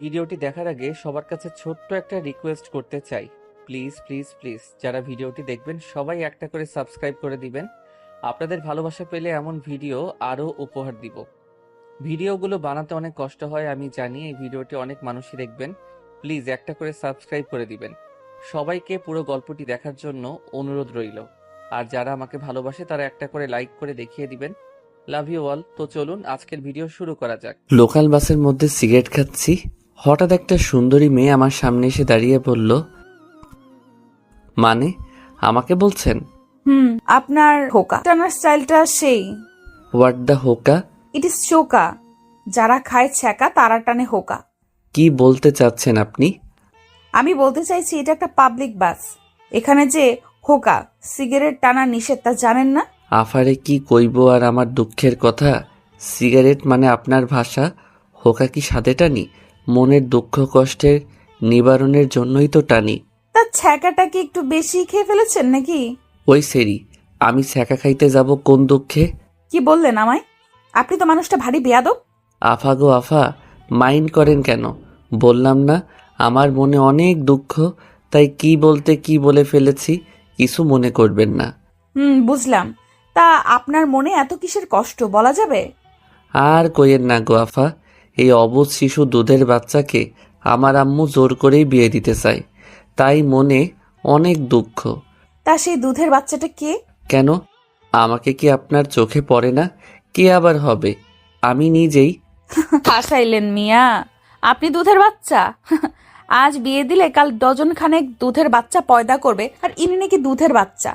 ভিডিওটি দেখার আগে সবার কাছে ছোট্ট একটা রিকোয়েস্ট করতে চাই। প্লিজ প্লিজ প্লিজ যারা ভিডিওটি দেখবেন সবাই একটা করে সাবস্ক্রাইব করে দিবেন। আপনাদের ভালোবাসা পেলে এমন ভিডিও আরও উপহার দিব। ভিডিওগুলো বানাতে অনেক কষ্ট হয় আমি জানি, এই ভিডিওটি অনেক মানুষই দেখবেন। প্লিজ একটা করে সাবস্ক্রাইব করে দিবেন। সবাইকে পুরো গল্পটি দেখার জন্য অনুরোধ রইল। আর যারা আমাকে ভালোবাসে তারা একটা করে লাইক করে দেখিয়ে দিবেন। Love you all. তো চলুন আজকের ভিডিও শুরু করা যাক। লোকাল বাসের মধ্যে সিগারেট খাচ্ছি, হঠাৎ একটা সুন্দরী মেয়ে আমার সামনে এসে দাঁড়িয়ে বলল, মানে আমাকে বলছেন? আপনার হোকা টানার স্টাইলটা সেই। হোয়াট দ্য হোকা? ইট ইজ চোকা। যারা খায় ছ্যাঁকা তারা টানে হোকা। কি বলতে চাচ্ছেন আপনি? আমি বলতে চাইছি এটা একটা পাবলিক বাস। এখানে যে হোকা সিগারেট টানা নিষেধ তা জানেন না? আফারে কি কইব আর আমার দুঃখের কথা। সিগারেট মানে আপনার ভাষা, হোকা কি সাথে টানি? মনের দুঃখ কষ্টের নিবারণের জন্যই তো টানি। তা ছ্যাঁকাটা কি একটু বেশি খেয়ে ফেলেছেন নাকি? ওই সেরি, আমি ছ্যাঁকা খাইতে যাব কোন দুঃখে? কি বললেন আমায়? আপনি তো মানুষটা ভারী বেয়াদব। আফা গো আফা, মাইন্ড করেন কেন? বললাম না আমার মনে অনেক দুঃখ, তাই কি বলতে কি বলে ফেলেছি, কিছু মনে করবেন না। বুঝলাম। তা আপনার মনে এত কিসের কষ্ট বলা যাবে? আর কইেন না গো আফা, এই অবুঝ শিশু দুধের বাচ্চাকে আমার আম্মু জোর করেই বিয়ে দিতে চায়, তাই মনে অনেক দুঃখ। তা সেই দুধের বাচ্চাটা কে? কেন, আমাকে কি আপনার চোখে পড়ে না? কে আবার হবে? আমি নিজেই। হাসাইলেন মিয়া, আপনি দুধের বাচ্চা? আজ বিয়ে দিলে কাল ডজন খানেক দুধের বাচ্চা পয়দা করবে, আর ইনি নাকি দুধের বাচ্চা?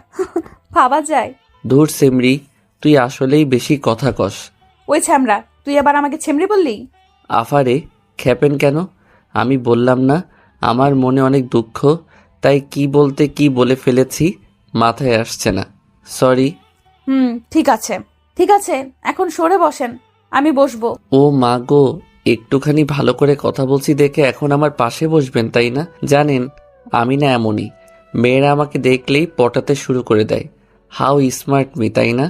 ভাবা যায়? ধুর সেমরি, তুই আসলেই বেশি কথা কস। ওই ছ্যামরা, তুই আবার আমাকে ছেমড়ি বললি? আফারে খেপেন কেন? আমি বললাম না আমার মনে অনেক দুঃখ, তাই কি বলতে কি বলে ফেলেছি মাথায় আসছে না, সরি। ঠিক আছে ঠিক আছে, এখন সরে বসেন, আমি বসবো। ও মা গো, একটুখানি ভালো করে কথা বলছি দেখে এখন আমার পাশে বসবেন তাই না? জানেন আমি না এমনই, মেয়েরা আমাকে দেখলেই পটাতে শুরু করে দেয়। হাউ স্মার্ট মি, তাই না?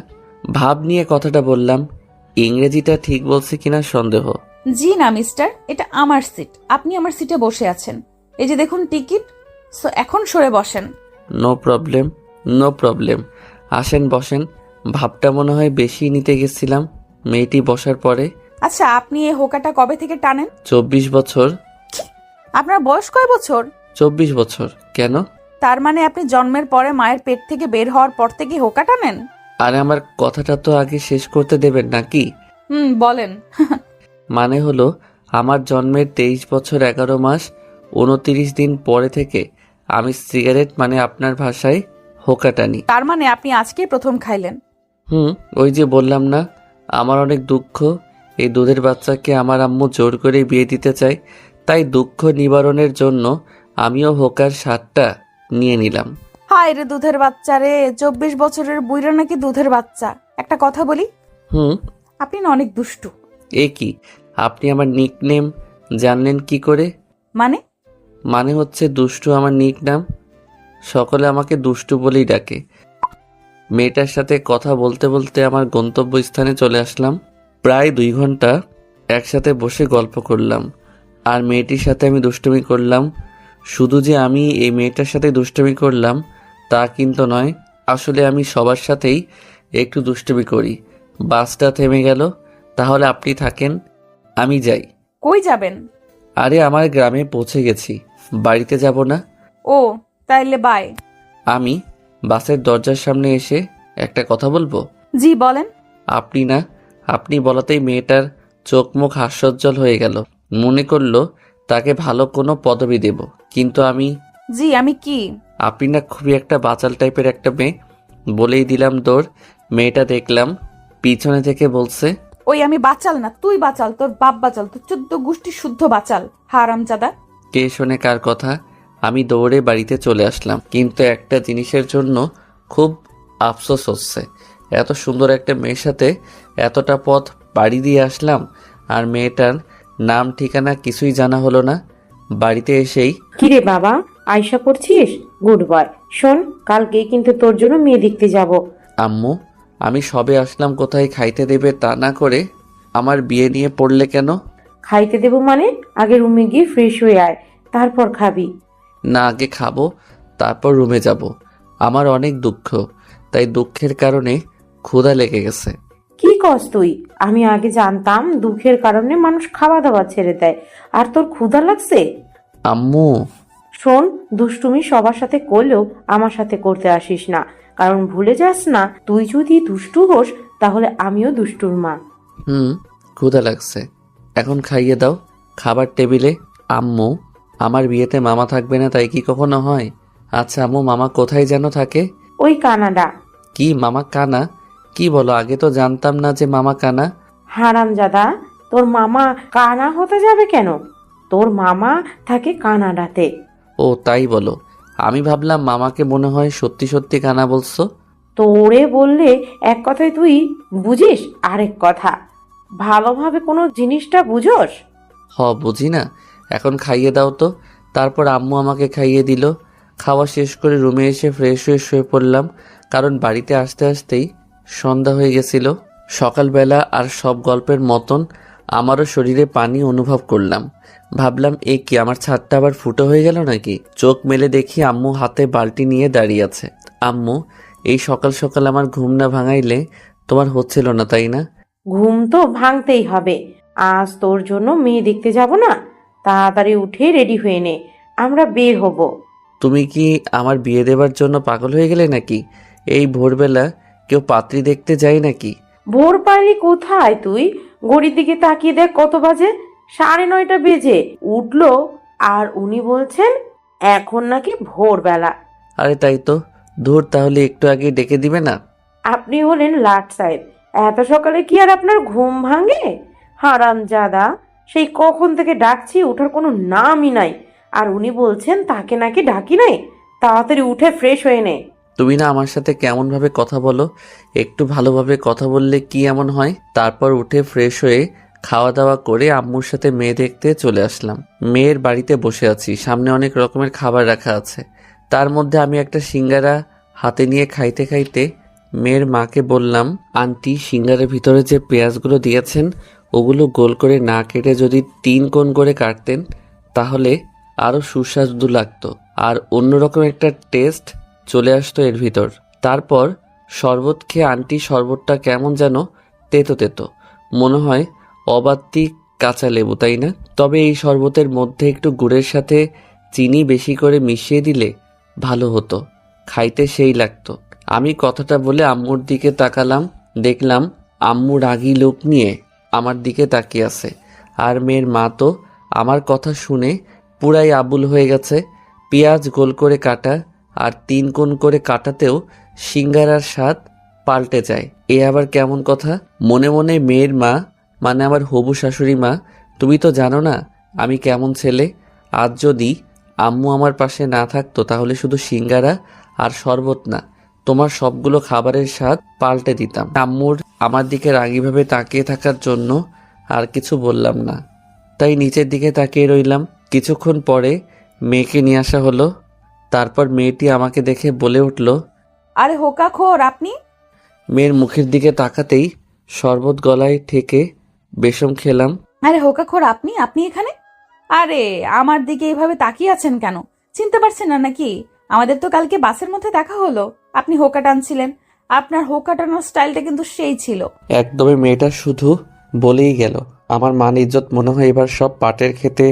ভাব নিয়ে কথাটা বললাম, ইংরেজিটা ঠিক বলছি কিনা সন্দেহ। জি না মিস্টার, এটা আমার সিট, আপনি আমার সিটে বসে আছেন। এই যে দেখুন টিকিট। সো এখন সরে বসেন। নো প্রবলেম নো প্রবলেম, আসেন বসেন। ভাবটা মনে হয় বেশি নিতে গেছিলাম মেয়েটি বসার পরে। আচ্ছা, আপনি এই হোকাটা কবে থেকে টানেন? 24 বছর। আপনার বয়স কয় বছর? 24 বছর। কেন? তার মানে আপনি জন্মের পরে মায়ের পেট থেকে বের হওয়ার পর থেকে হোকা টানেন? আরে আমার কথাটা তো আগে শেষ করতে দেবেন নাকি? বলেন। মানে হলো আমার জন্মের 23 বছর 11 মাস 29 দিন পরে থেকে আমি সিগারেট মানে আপনার ভাষায় হোকা টানি। তার মানে আপনি আজকেই প্রথম খাইলেন? ওই যে বললাম না আমার অনেক দুঃখ, এই দুধের বাচ্চাকে আমার আম্মু জোর করে বিয়ে দিতে চায়, তাই দুঃখ নিবারণের জন্য আমিও হোকার স্বাদটা নিয়ে নিলাম। হায় রে দুধের বাচ্চা রে, 24 বছরের বুইড়া নাকি দুধের বাচ্চা। একটা কথা বলি, আপনি না অনেক দুষ্টু। এ কি, আপনি আমার নিকনেম জানলেন কি করে? মানে? মানে হচ্ছে দুষ্টু আমার নিকনেম, সকলে আমাকে দুষ্টু বলেই ডাকে। মেয়েটার সাথে কথা বলতে বলতে আমার গন্তব্যস্থানে চলে আসলাম। প্রায় 2 ঘন্টা একসাথে বসে গল্প করলাম, আর মেয়েটির সাথে আমি দুষ্টুমি করলাম। শুধু যে আমি এই মেয়েটার সাথে দুষ্টুমি করলাম তা কিন্তু নয়, আসলে আমি সবার সাথেই একটু দুষ্টুমি করি। বাসটা থেমে গেল, তাহলে আপনি থাকেন, আমি যাই। কই যাবেন? আরে আমার গ্রামে পৌঁছে গেছি, বাড়িতে যাব না। ও তাইলে বাই। আমি বাসের দরজার সামনে এসে একটা কথা বলবো? জি বলেন। আপনি বলাতেই মেয়েটার চোখ মুখ হাস্যোজ্জ্বল হয়ে গেল। মনে করলো তাকে ভালো কোনো পদবি দেব, কিন্তু জি আমি কি? আপনি না খুবই একটা বাচাল টাইপের একটা মেয়ে, বলেই দিলাম দৌড়। মেয়েটা দেখলাম পিছনে থেকে বলছে, ওই আমি বাচাল না, তুই বাচাল, তোর বাপ বাচাল, তোর 14 গোষ্ঠী শুদ্ধ বাচাল, হারামজাদা। কে শোনে কার কথা? আমি দৌড়ে বাড়িতে চলে আসলাম, কিন্তু একটা জিনিসের জন্য খুব আফসোস হচ্ছে। এত সুন্দর একটা মেয়ের সাথে এতটা পথ পাড়ি দিয়ে আসলাম, আর মেয়েটার নাম ঠিকানা কিছুই জানা হলো না। বাড়িতে এসেই, কিরে বাবা, আয়শা করছিস? Good boy. শোন, কালকেই কিন্তু তোর জন্য মেয়ে দেখতে যাব। আম্মু আমি সবে আসলাম, কোথায় খাইতে দেবে তা না করে আমার বিয়ে নিয়ে পড়লে কেন? খাইতে দেবো মানে? আগে রুমে গিয়ে ফ্রেশ হয়ে আয়, তারপর খাবি। না, আগে খাবো, তারপর রুমে যাব। আমার অনেক দুঃখ, তাই দুঃখের কারণে ক্ষুধা লেগে গেছে। কি কস তুই? আমি আগে জানতাম দুঃখের কারণে মানুষ খাওয়া দাওয়া ছেড়ে দেয়, আর তোর ক্ষুধা লাগছে? আম্মু। শোন, দুষ্টুমি সবার সাথে করলেও আমার সাথে করতে আসিস না, কারণ ভুলে যাস না, তুই যদি দুষ্টু হোস তাহলে আমিও দুষ্টুর মা। ক্ষুধা লাগছে, এখন খাইয়ে দাও। খাবার টেবিলে। আম্মু, আমার বিয়েতে মামা থাকবে না তাই কি কখনো হয়? আচ্ছা আম্মু, মামা কোথায় যেন থাকে? ওই কানাডা। কি মামা কানা? কি বলো, আগে তো জানতাম না যে মামা কানা। হারামজাদা, তোর মামা কানা হতে যাবে কেন? তোর মামা থাকে কানাডাতে। ও তাই বলো, আমি ভাবলাম মামাকে মনে হয় সত্যি সত্যি কানা বলছো। তোরে বললে এক কথায় তুই বুঝিস আরেক কথা। ভালোভাবে কোনো জিনিসটা বুঝোস? বুঝি না। এখন খাইয়ে দাও তো। তারপর আম্মু আমাকে খাইয়ে দিল। খাওয়া শেষ করে রুমে এসে ফ্রেশ হয়ে শুয়ে পড়লাম, কারণ বাড়িতে আসতে আসতেই সন্ধ্যা হয়ে গেছিল। সকালবেলা আর সব গল্পের মতন আমারও শরীরে পানি অনুভব করলাম। ভাবলাম এ কি, আমার ছাদটা আবার ফুটো হয়ে গেল নাকি? চোখ মেলে দেখি আম্মু হাতে বালতি নিয়ে দাঁড়িয়ে আছে। আম্মু, এই সকাল সকাল আমার ঘুম না ভাঙাইলে তোমার হচ্ছিল না তাই না? ঘুম তো ভাঙতেই হবে, আজ তোর জন্য মেয়ে দেখতে যাব না। তাড়াতাড়ি উঠে রেডি হয়ে নে, আমরা বের হব। তুমি কি আমার বিয়ে দেবার জন্য পাগল হয়ে গেলে নাকি? এই ভোরবেলা কেউ পাত্রী দেখতে যায় নাকি? ভোর পাড়ি কোথায় তুই? ঘড়ির দিকে তাকিয়ে দেখ কত বাজে। 9:30 বেজে উঠলো, আর উনি বলছেন এখন নাকি ভোরবেলা। আরে তাই তো, ধুর, তাহলে একটু আগে ডেকে দিবে না? আপনি হলেন লাট সাহেব, এত সকালে কি আর আপনার ঘুম ভাঙে? হারামজাদা, সেই কখন থেকে ডাকছি, ওঠার কোনো নামই নাই। আর উনি বলছেন তাকে নাকি ডাকি নাই। তাড়াতাড়ি উঠে ফ্রেশ হয়ে নে। তুমি না আমার সাথে কেমন ভাবে কথা বলো? একটু ভালোভাবে কথা বললে কি এমন হয়? তারপর উঠে ফ্রেশ হয়ে খাওয়া দাওয়া করে আম্মুর সাথে মেয়ে দেখতে চলে আসলাম। মেয়ের বাড়িতে বসে আছি, সামনে অনেক রকমের খাবার রাখা আছে। তার মধ্যে আমি একটা সিঙ্গারা হাতে নিয়ে খাইতে খাইতে মেয়ের মাকে বললাম, আন্টি, সিঙ্গারের ভিতরে যে পেঁয়াজগুলো দিয়েছেন ওগুলো গোল করে না কেটে যদি 3 কোণ করে কাটতেন তাহলে আরও সুস্বাদু লাগতো, আর অন্যরকম একটা টেস্ট চলে আসতো এর ভিতর। তারপর শরবত খেয়ে আন্টি শরবতটা কেমন যেন তেতো তেতো, মনে হয় অবাত্তি কাঁচা লেবু, তাই না? তবে এই শরবতের মধ্যে একটু গুড়ের সাথে চিনি বেশি করে মিশিয়ে দিলে ভালো হতো, খাইতে সেই লাগতো। আমি কথাটা বলে আম্মুর দিকে তাকালাম, দেখলাম আম্মু রাগী লোক নিয়ে আমার দিকে তাকিয়ে আছে, আর মেয়ের মা তো আমার কথা শুনে পুরাই আবুল হয়ে গেছে। পেঁয়াজ গোল করে কাটা আর 3 কোণ করে কাটাতেও সিঙ্গারার স্বাদ পাল্টে যায়, এ আবার কেমন কথা? মনে মনে মেয়ের মা, মানে আমার হবু শাশুড়ি মা, তুমি তো জানো না আমি কেমন ছেলে। আজ যদি আম্মু আমার পাশে না থাকতো তাহলে শুধু সিঙ্গারা আর শরবত না, তোমার সবগুলো খাবারের স্বাদ পাল্টে দিতাম। আম্মুর আমার দিকে রাগীভাবে তাকিয়ে থাকার জন্য আর কিছু বললাম না, তাই নিচের দিকে তাকিয়ে রইলাম। কিছুক্ষণ পরে মেয়েকে নিয়ে আসা হলো। তারপর মেয়েটি আমাকে দেখে বলে উঠল, আরে হোকাখোর আপনি! মেয়ের মুখের দিকে তাকাতেই শরবত গলায় ঠেকে বেসম খেলাম। আরে হোকাখোর আপনি আপনি এখানে? আরে আমার দিকে এইভাবে তাকিয়ে আছেন কেন? চিনতে পারছেন না নাকি? আমাদের তো কালকে বাসের মধ্যে দেখা হলো, আপনি হোকা টানছিলেন। আপনার হোকা টানার স্টাইলটা কিন্তু সেই ছিল। একদমই মেয়েটা শুধু বলেই গেল, আমার মান ইজ্জত মনে হয় এবার সব পাটের খেতে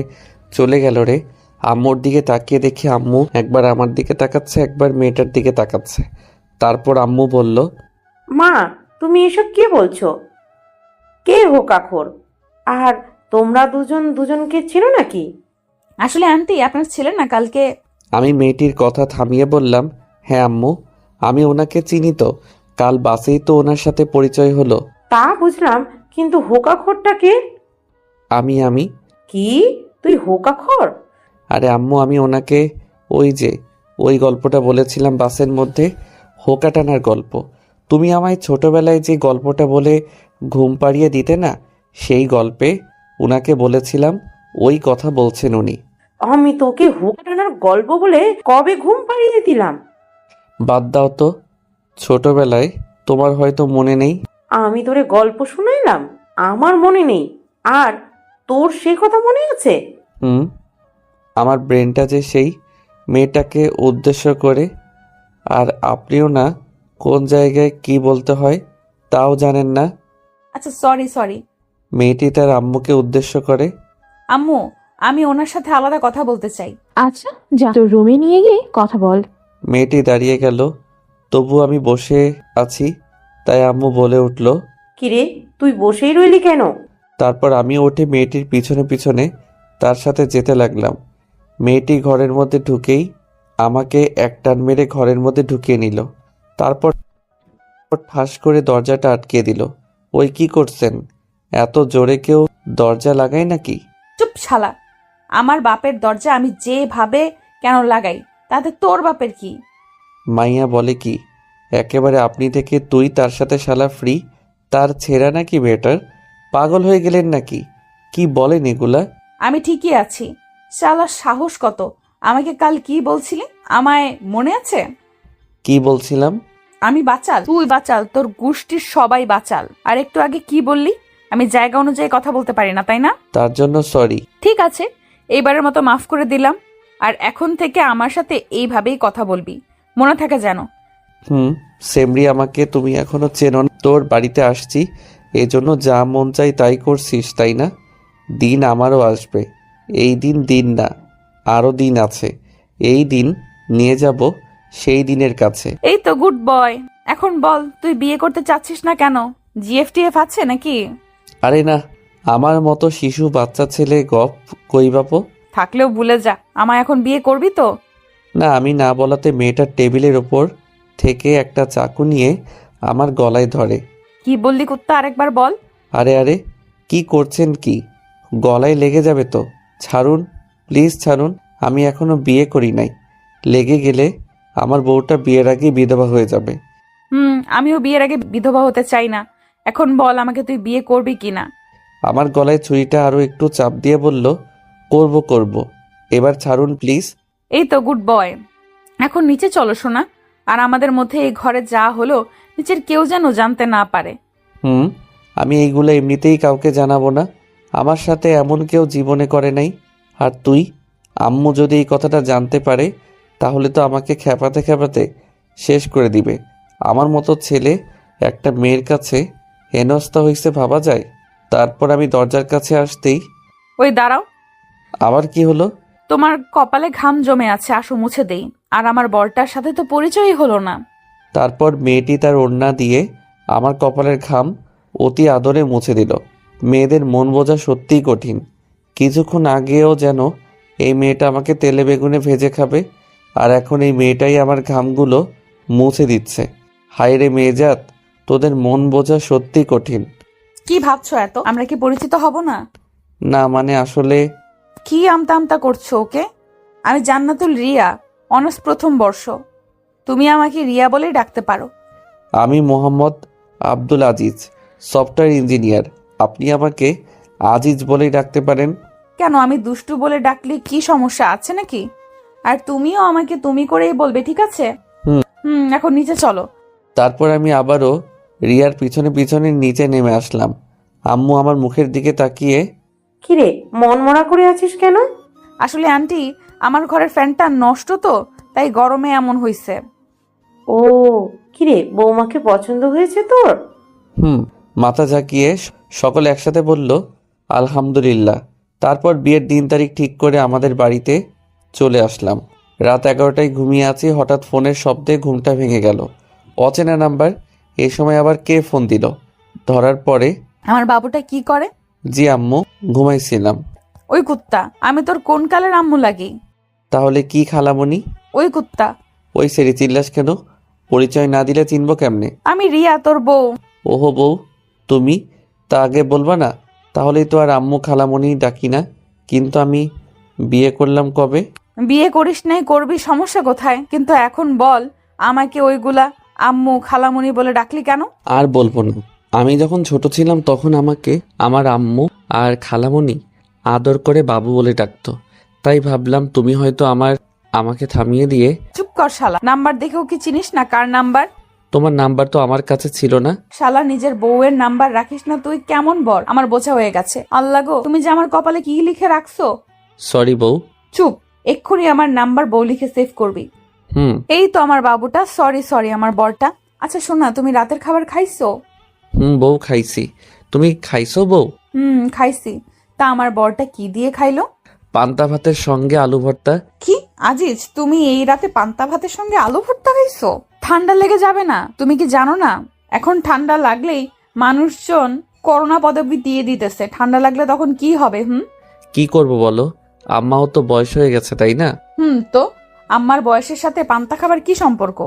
চলে গেল রে। আম্মুর দিকে তাকিয়ে দেখি আম্মু একবার আমার দিকে তাকাচ্ছে, একবার মেয়েটার দিকে তাকাচ্ছে। তারপর আম্মু বলল, মা, তুমি এসব কি বলছো? কে হোকাখোর? আর তোমরা দুজন দুজনকে চেনো নাকি? আসলে আন্টি, আপনার ছেলে না কালকে। আমি মেয়েটির কথা থামিয়ে বললাম, হ্যাঁ আম্মু, আমি ওনাকে চিনি তো, কাল বাসেই তো ওনার সাথে পরিচয় হলো। তা বুঝলাম, কিন্তু হোকাখোরটা কে? আমি কি? তুই হোকাখোর? আরে আম্মু, আমি ওনাকে ওই গল্পটা বলেছিলাম বাসের মধ্যে, হোকা টানার গল্প। তুমি আমায় ছোটবেলায় যে গল্পটা বলে ঘুম পাড়িয়ে দিতে না, সেই গল্পে উনাকে বলেছিলাম, ওই কথা বলছেন উনি। আমি তোকে হোকা টানার গল্প বলে কবে ঘুম পাড়িয়ে দিলাম? বাদ দাও তো, ছোটবেলায় তোমার হয়তো মনে নেই। আমি তোরে গল্প শুনাইলাম, আমার মনে নেই, আর তোর সে কথা মনে আছে? হুম, আমার ব্রেনটা যে সেই মেয়েটাকে উদ্দেশ্য করে, আর আপনিও না কোন জায়গায় কি বলতে হয় তাও জানেন না। আচ্ছা সরি সরি। মেয়েটি তার আম্মুকে উদ্দেশ্য করে। আম্মু, আমি ওনার সাথে আলাদা কথা বলতে চাই। আচ্ছা, যা তোর রুমে নিয়ে গিয়ে কথা বল। মেয়েটি দাঁড়িয়ে গেল, তবু আমি বসে আছি, তাই আম্মু বলে উঠল। কিরে, তুই বসেই রইলি কেন? তারপর আমি উঠে মেয়েটির পিছনে পিছনে তার সাথে যেতে লাগলাম। মেয়েটি ঘরের মধ্যে ঢুকেই আমাকে এক টান মেরে ঘরের মধ্যে ঢুকিয়ে নিল। তারপর ঠাস করে দরজাটা আটকে দিল। ওই কি করছেন? এত জোরে কেউ দরজা লাগায় নাকি? চুপ শালা। আমার বাপের দরজা আমি যেভাবে কেন লাগাই, তাতে তোর বাপের কি? মাইয়া বলে কি? একেবারে আপনি থেকে তুই, তার সাথে শালা ফ্রি, তার ছেঁড়া নাকি বেটার? পাগল হয়ে গেলেন নাকি? কি বলেন এগুলা? আমি ঠিকই আছি। শালার সাহস কত! আমাকে কাল কি বলছিলি, আমায় মনে আছে? কি বলছিলাম? আমি বাচাল, তুই বাচাল, তোর গোষ্ঠীর সবাই বাচাল। আর একটু আগে কি বললি? আমি জায়গা অনুযায়ী কথা বলতে পারি না, তাই না? তার জন্য সরি। ঠিক আছে, এইবারের মতো মাফ করে দিলাম। আর এখন থেকে আমার সাথে এইভাবেই কথা বলবি, মনে থাকে যেন। সেমরি, আমাকে তুমি এখনো চেনো না। তোর বাড়িতে আসছি এজন্য যা মন চাই তাই করছিস, তাই না? দিন আমারও আসবে। এই দিন না, আরও দিন আছে। এই দিন নিয়ে যাব সেই দিনের কাছে। এই তো গুড বয়। এখন বল, তুই বিয়ে করতে চাচ্ছিস না কেন? জিএফটিএফ আছে নাকি? আরে না, আমার মতো শিশু বাচ্চা ছেলে গপ কই বাপো। থাকলেও ভুলে যা, আমায় এখন বিয়ে করবি তো? না, আমি না বলাতে মেয়েটার টেবিলের ওপর থেকে একটা চাকু নিয়ে আমার গলায় ধরে। কি বললি কুত্তা, আরেকবার বল। আরে আরে, কি করছেন কি? গলায় লেগে যাবে তো। ছাড়ুন, প্লিজ ছাড়ুন। আমি এখনো বিয়ে করি নাই। লেগে গেলে আমার বউটা বিয়ের আগে বিধবা হয়ে যাবে। আমিও বিয়ের আগে বিধবা হতে চাই না। এখন বল, আমাকে তুই বিয়ে করবি কিনা? আমার গলায় ছুরিটা আরো একটু চাপ দিয়ে বলল, করব। এবার ছাড়ুন প্লিজ। এই তো গুড বয়। এখন নিচে চলো শোনা। আর আমাদের মধ্যে এই ঘরে যা হলো, নিচের কেউ যেন জানতে না পারে। আমি এইগুলো এমনিতেই কাউকে জানাবো না। আমার সাথে এমন কেউ জীবনে করে নাই। আর তুই, আম্মু যদি এই কথাটা জানতে পারে তাহলে তো আমাকে খেপাতে খেপাতে শেষ করে দিবে। আমার মতো ছেলে একটা মেয়ের কাছে হেনস্থা হইছে ভাবা যায়? তারপর আমি দরজার কাছে আসতেই। ওই দাঁড়াও। আবার কি হলো? তোমার কপালে ঘাম জমে আছে, আসো মুছে দেই। আর আমার বরটার সাথে তো পরিচয়ই হলো না। তারপর মেয়েটি তার ওড়না দিয়ে আমার কপালের ঘাম অতি আদরে মুছে দিল। মেয়েদের মন বোঝা সত্যিই কঠিন। কিছুক্ষণ আগেও যেন এই মেয়েটা আমাকে তেলে বেগুনে ভেজে খাবে, আর এখন এই মেয়েটাই আমার ঘামগুলো মুছে দিচ্ছে। হায় রে মেয়েজাত, তোদের মন বোঝা সত্যিই কঠিন। কি ভাবছো এত? আমরা কি পরিচিত হব না? না মানে আসলে। কি আমতা আমতা করছো ওকে? আমি জান্নাতুল রিয়া, অনার্স প্রথম বর্ষ। তুমি আমাকে রিয়া বলেই ডাকতে পারো। আমি মোহাম্মদ আব্দুল আজিজ, সফটওয়্যার ইঞ্জিনিয়ার। আপনি আমাকে আজিজ বলেই ডাকতে পারেন। কেন, আমি দুষ্টু বলে ডাকলে কি সমস্যা আছে নাকি? আর তুমিও আমাকে তুমি করেই বলবে, ঠিক আছে? এখন নিচে চলো। তারপর আমি আবারও রিয়ার পিছনে পিছনে নিচে নেমে আসলাম। আম্মু আমার মুখের দিকে তাকিয়ে, কিরে, মন মরা করে আছিস কেন? আসলে আন্টি, আমার ঘরের ফ্যানটা নষ্ট তো, তাই গরমে এমন হইছে। ও, কিরে, বৌমাকে পছন্দ হয়েছে তোর? মাথা ঝাঁকিয়ে সকলে একসাথে বলল, আলহামদুলিল্লাহ। তারপর বিয়ের দিন তারিখ ঠিক করে আমাদের বাড়িতে চলে আসলাম। রাত 11টায় ঘুমিয়ে আছি, হঠাৎ ফোনের শব্দে ঘুমটা ভেঙে গেল। অচেনা নাম্বার। এই সময় আবার কে ফোন দিল? ধরার পরে, আমার বাবুটা কি করে? জি আম্মু, ঘুমাইছিলাম। ওই কুত্তা, আমি তোর কোন কালের আম্মু লাগি? তাহলে কি খালামণি? ওই কুত্তা। ওই সেরি, চিল্লাস কেন? পরিচয় না দিলে চিনবো কেমনে? আমি রিয়া, তোর বউ। ওহো বউ, তুমি তা আগে বলবা না? তাহলেই তো আর আম্মু খালামণি ডাকি না। কিন্তু আমি বিয়ে করলাম কবে? বিয়ে করিস নাই, করবি, সমস্যা কোথায়? কিন্তু এখন বল, আমাকে ওইগুলা আম্মু খালামুনি বলে ডাকলি কেন? আর বলবো না। আমি যখন ছোট ছিলাম তখন আমাকে আমার আম্মু আর খালামণি আদর করে বাবু বলে ডাকতো। তাই ভাবলাম তুমি হয়তো আমাকে থামিয়ে দিয়ে। চুপ কর শালা। নাম্বার দেখেও কি চিনিস না কার নাম্বার? তোমার নাম্বার তো আমার কাছে ছিল না। শালা নিজের বউয়ের নাম্বার রাখিস না তুই, কেমন বর? আমার বোঝা হয়ে গেছে। আল্লাহ গো, তুমি যে আমার কপালে কি লিখে রাখছো। সরি বউ। চুপ, এক্ষুনি আমার নাম্বার বউ লিখে সেভ করবি। হুম এই তো আমার বাবুটা। সরি সরি আমার বরটা। আচ্ছা শোনা, তুমি রাতের খাবার খাইছো? হুম বউ, খাইছি। তুমি খাইছো বউ? খাইছি। তা আমার বরটা কি দিয়ে খাইলো? পান্তা ভাতের সঙ্গে আলু ভর্তা। কি আজিজ, তুমি এই রাতে পান্তা ভাতের সঙ্গে আলু ভর্তা খাইছো? ঠান্ডা লেগে যাবে না? তুমি কি জানো না এখন ঠান্ডা লাগলেই মানুষজন করোনা পদবি দিয়ে দিতেছে। ঠান্ডা লাগলে তখন কি হবে? কি করব বলো, আম্মাও তো বয়স হয়ে গেছে তাই না? তো আম্মার বয়সের সাথে পান্তা খাবার কি সম্পর্ক?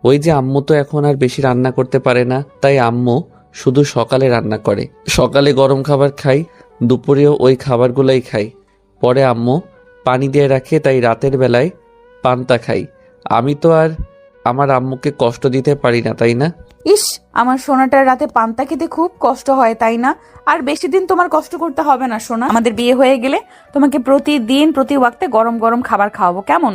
ওই যে আম্মু তো এখন আর বেশি রান্না করতে পারে না, তাই আম্মু শুধু সকালে রান্না করে। সকালে গরম খাবার খাই, দুপুরেও ওই খাবারগুলাই খাই। পরে আম্মু পানি দিয়ে রাখে, তাই রাতের বেলায় পান্তা খাই। আমি তো আর আমার আম্মুকে কষ্ট দিতে পারি না তাই না? ইস, আমার সোনাটার রাতে পান্তা খেতে খুব কষ্ট হয় তাই না? আর বেশি দিন তোমার কষ্ট করতে হবে না সোনা। আমাদের বিয়ে হয়ে গেলে তোমাকে প্রতিদিন প্রতি ওয়াক্তে গরম গরম খাবার খাওয়াবো, কেমন?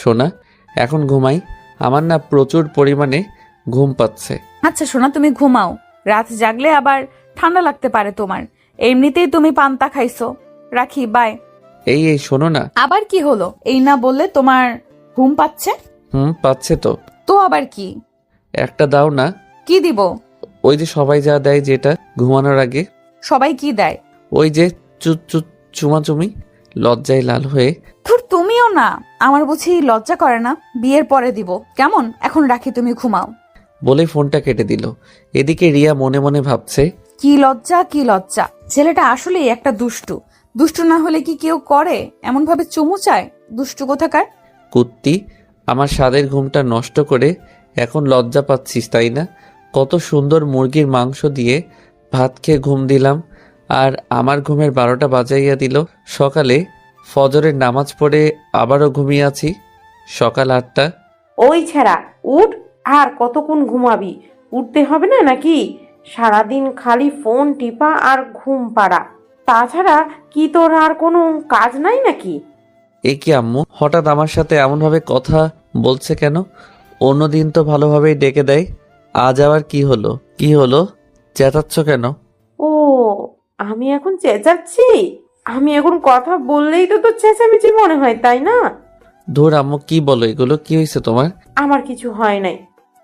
সোনা, এখন ঘুমাই। আমার না প্রচুর পরিমাণে ঘুম পাচ্ছে। আচ্ছা সোনা, তুমি ঘুমাও। রাত জাগলে আবার ঠান্ডা লাগতে পারে তোমার। এমনিতেই তুমি পান্তা খাইছো। রাখি, বাই। এই শোনো না। আবার কি হলো? এই না বললে তোমার ঘুম পাচ্ছে? পাচ্ছে তো। তো আবার কি? একটা দাও না। কি দিব? ওই যে সবাই যা দেয়, যেটা ঘুমানোর আগে। সবাই কি দেয়? ওই যে চুমাচুমি। লজ্জায় লাল হয়ে। ধুর, তুমিও না। আমার বুঝি লজ্জা করে না? বিয়ের পরে দিব, কেমন? এখন রাখি, তুমি ঘুমাও। বলে ফোনটা কেটে দিল। এদিকে রিয়া মনে মনে ভাবছে, কি লজ্জা, কি লজ্জা। ছেলেটা আসলেই একটা দুষ্টু। দুষ্টু না হলে কি কেউ করে এমন ভাবে চুমু চায়? দুষ্টু কোথাকার। কুত্তি, আমার স্বাদের ঘুমটা নষ্ট করে এখন লজ্জা পাচ্ছিস তাই না? কত সুন্দর মুরগির মাংস দিয়ে ভাত খেয়ে ঘুম দিলাম, আর আমার ঘুমের 12টা বাজাইয়া দিল। সকালে ফজরের নামাজ পড়ে আবারও ঘুমিয়ে আছি। সকাল 8টা। ওই ছেঁড়া, উঠ। আর কতক্ষণ ঘুমাবি? উঠতে হবে না নাকি? সারাদিন খালি ফোন টিপা আর ঘুম পাড়া, তাছাড়া কি তোর আর কোনো কাজ নাই নাকি? এ কি আম্মু, হঠাৎ আমার সাথে এমনভাবে কথা বলছে কেন? অন্যদিন তো ভালোভাবেই ডেকে দেয়, আজ আবার কি হলো? কি হলো, চেঁচাচ্ছ কেন? ও, আমি এখন চেঁচাচ্ছি? আমি এখন কথা বললেই তো তোর চেঁচামেচি মনে হয় তাই না? ধুর আম্মু, কি বলো এগুলো? কি হয়েছে তোমার? আমার কিছু হয় নাই।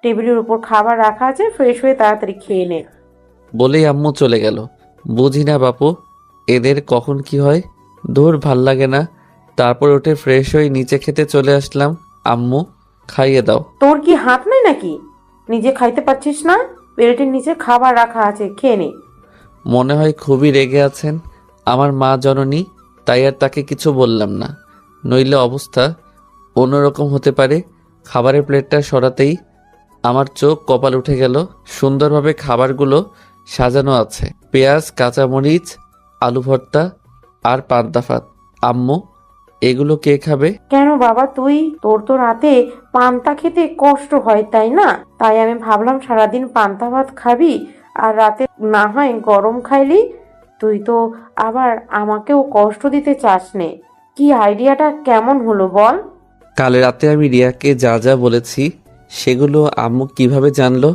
টেবিলের উপর খাবার রাখা আছে, ফ্রেশ হয়ে তাড়াতাড়ি খেয়ে নে। বলেই আম্মু চলে গেল। বুঝি না বাপু, এদের কখন কি হয়। ধুর, ভাল লাগে না। তারপর উঠে ফ্রেশ হয়ে নিচে খেতে চলে আসলাম। আম্মু, খাইয়ে দাও। তোর কি হাত নাই নাকি? নিজে খাইতে পারছিস না? প্লেটের নিচে খাবার রাখা আছে, খেয়ে নে। মনে হয় খুবই রেগে আছেন আমার মা জননী, তাই আর তাকে কিছু বললাম না, নইলে অবস্থা অন্যরকম হতে পারে। খাবারের প্লেটটা সরাতেই আমার চোখ কপাল উঠে গেল। সুন্দরভাবে খাবারগুলো সাজানো আছে, পেঁয়াজ, কাঁচামরিচ, আলু ভর্তা আর পান্তা ভাত। আম্মু, এগুলো কে খাবে? কেন বাবা, তোর তো রাতে পান্তা খেতে কষ্ট হয় তাই না? তাই আমি ভাবলাম সারাদিন পান্তা ভাত খাবি আর রাতে না হয় গরম খাইলি। তুই তো আবার আমাকেও কষ্ট দিতে চাস নে। কি আইডিয়াটা কেমন হলো বল? কাল রাতে আমি রিয়াকে যা যা বলেছি সেগুলো আম্মু কিভাবে জানলো?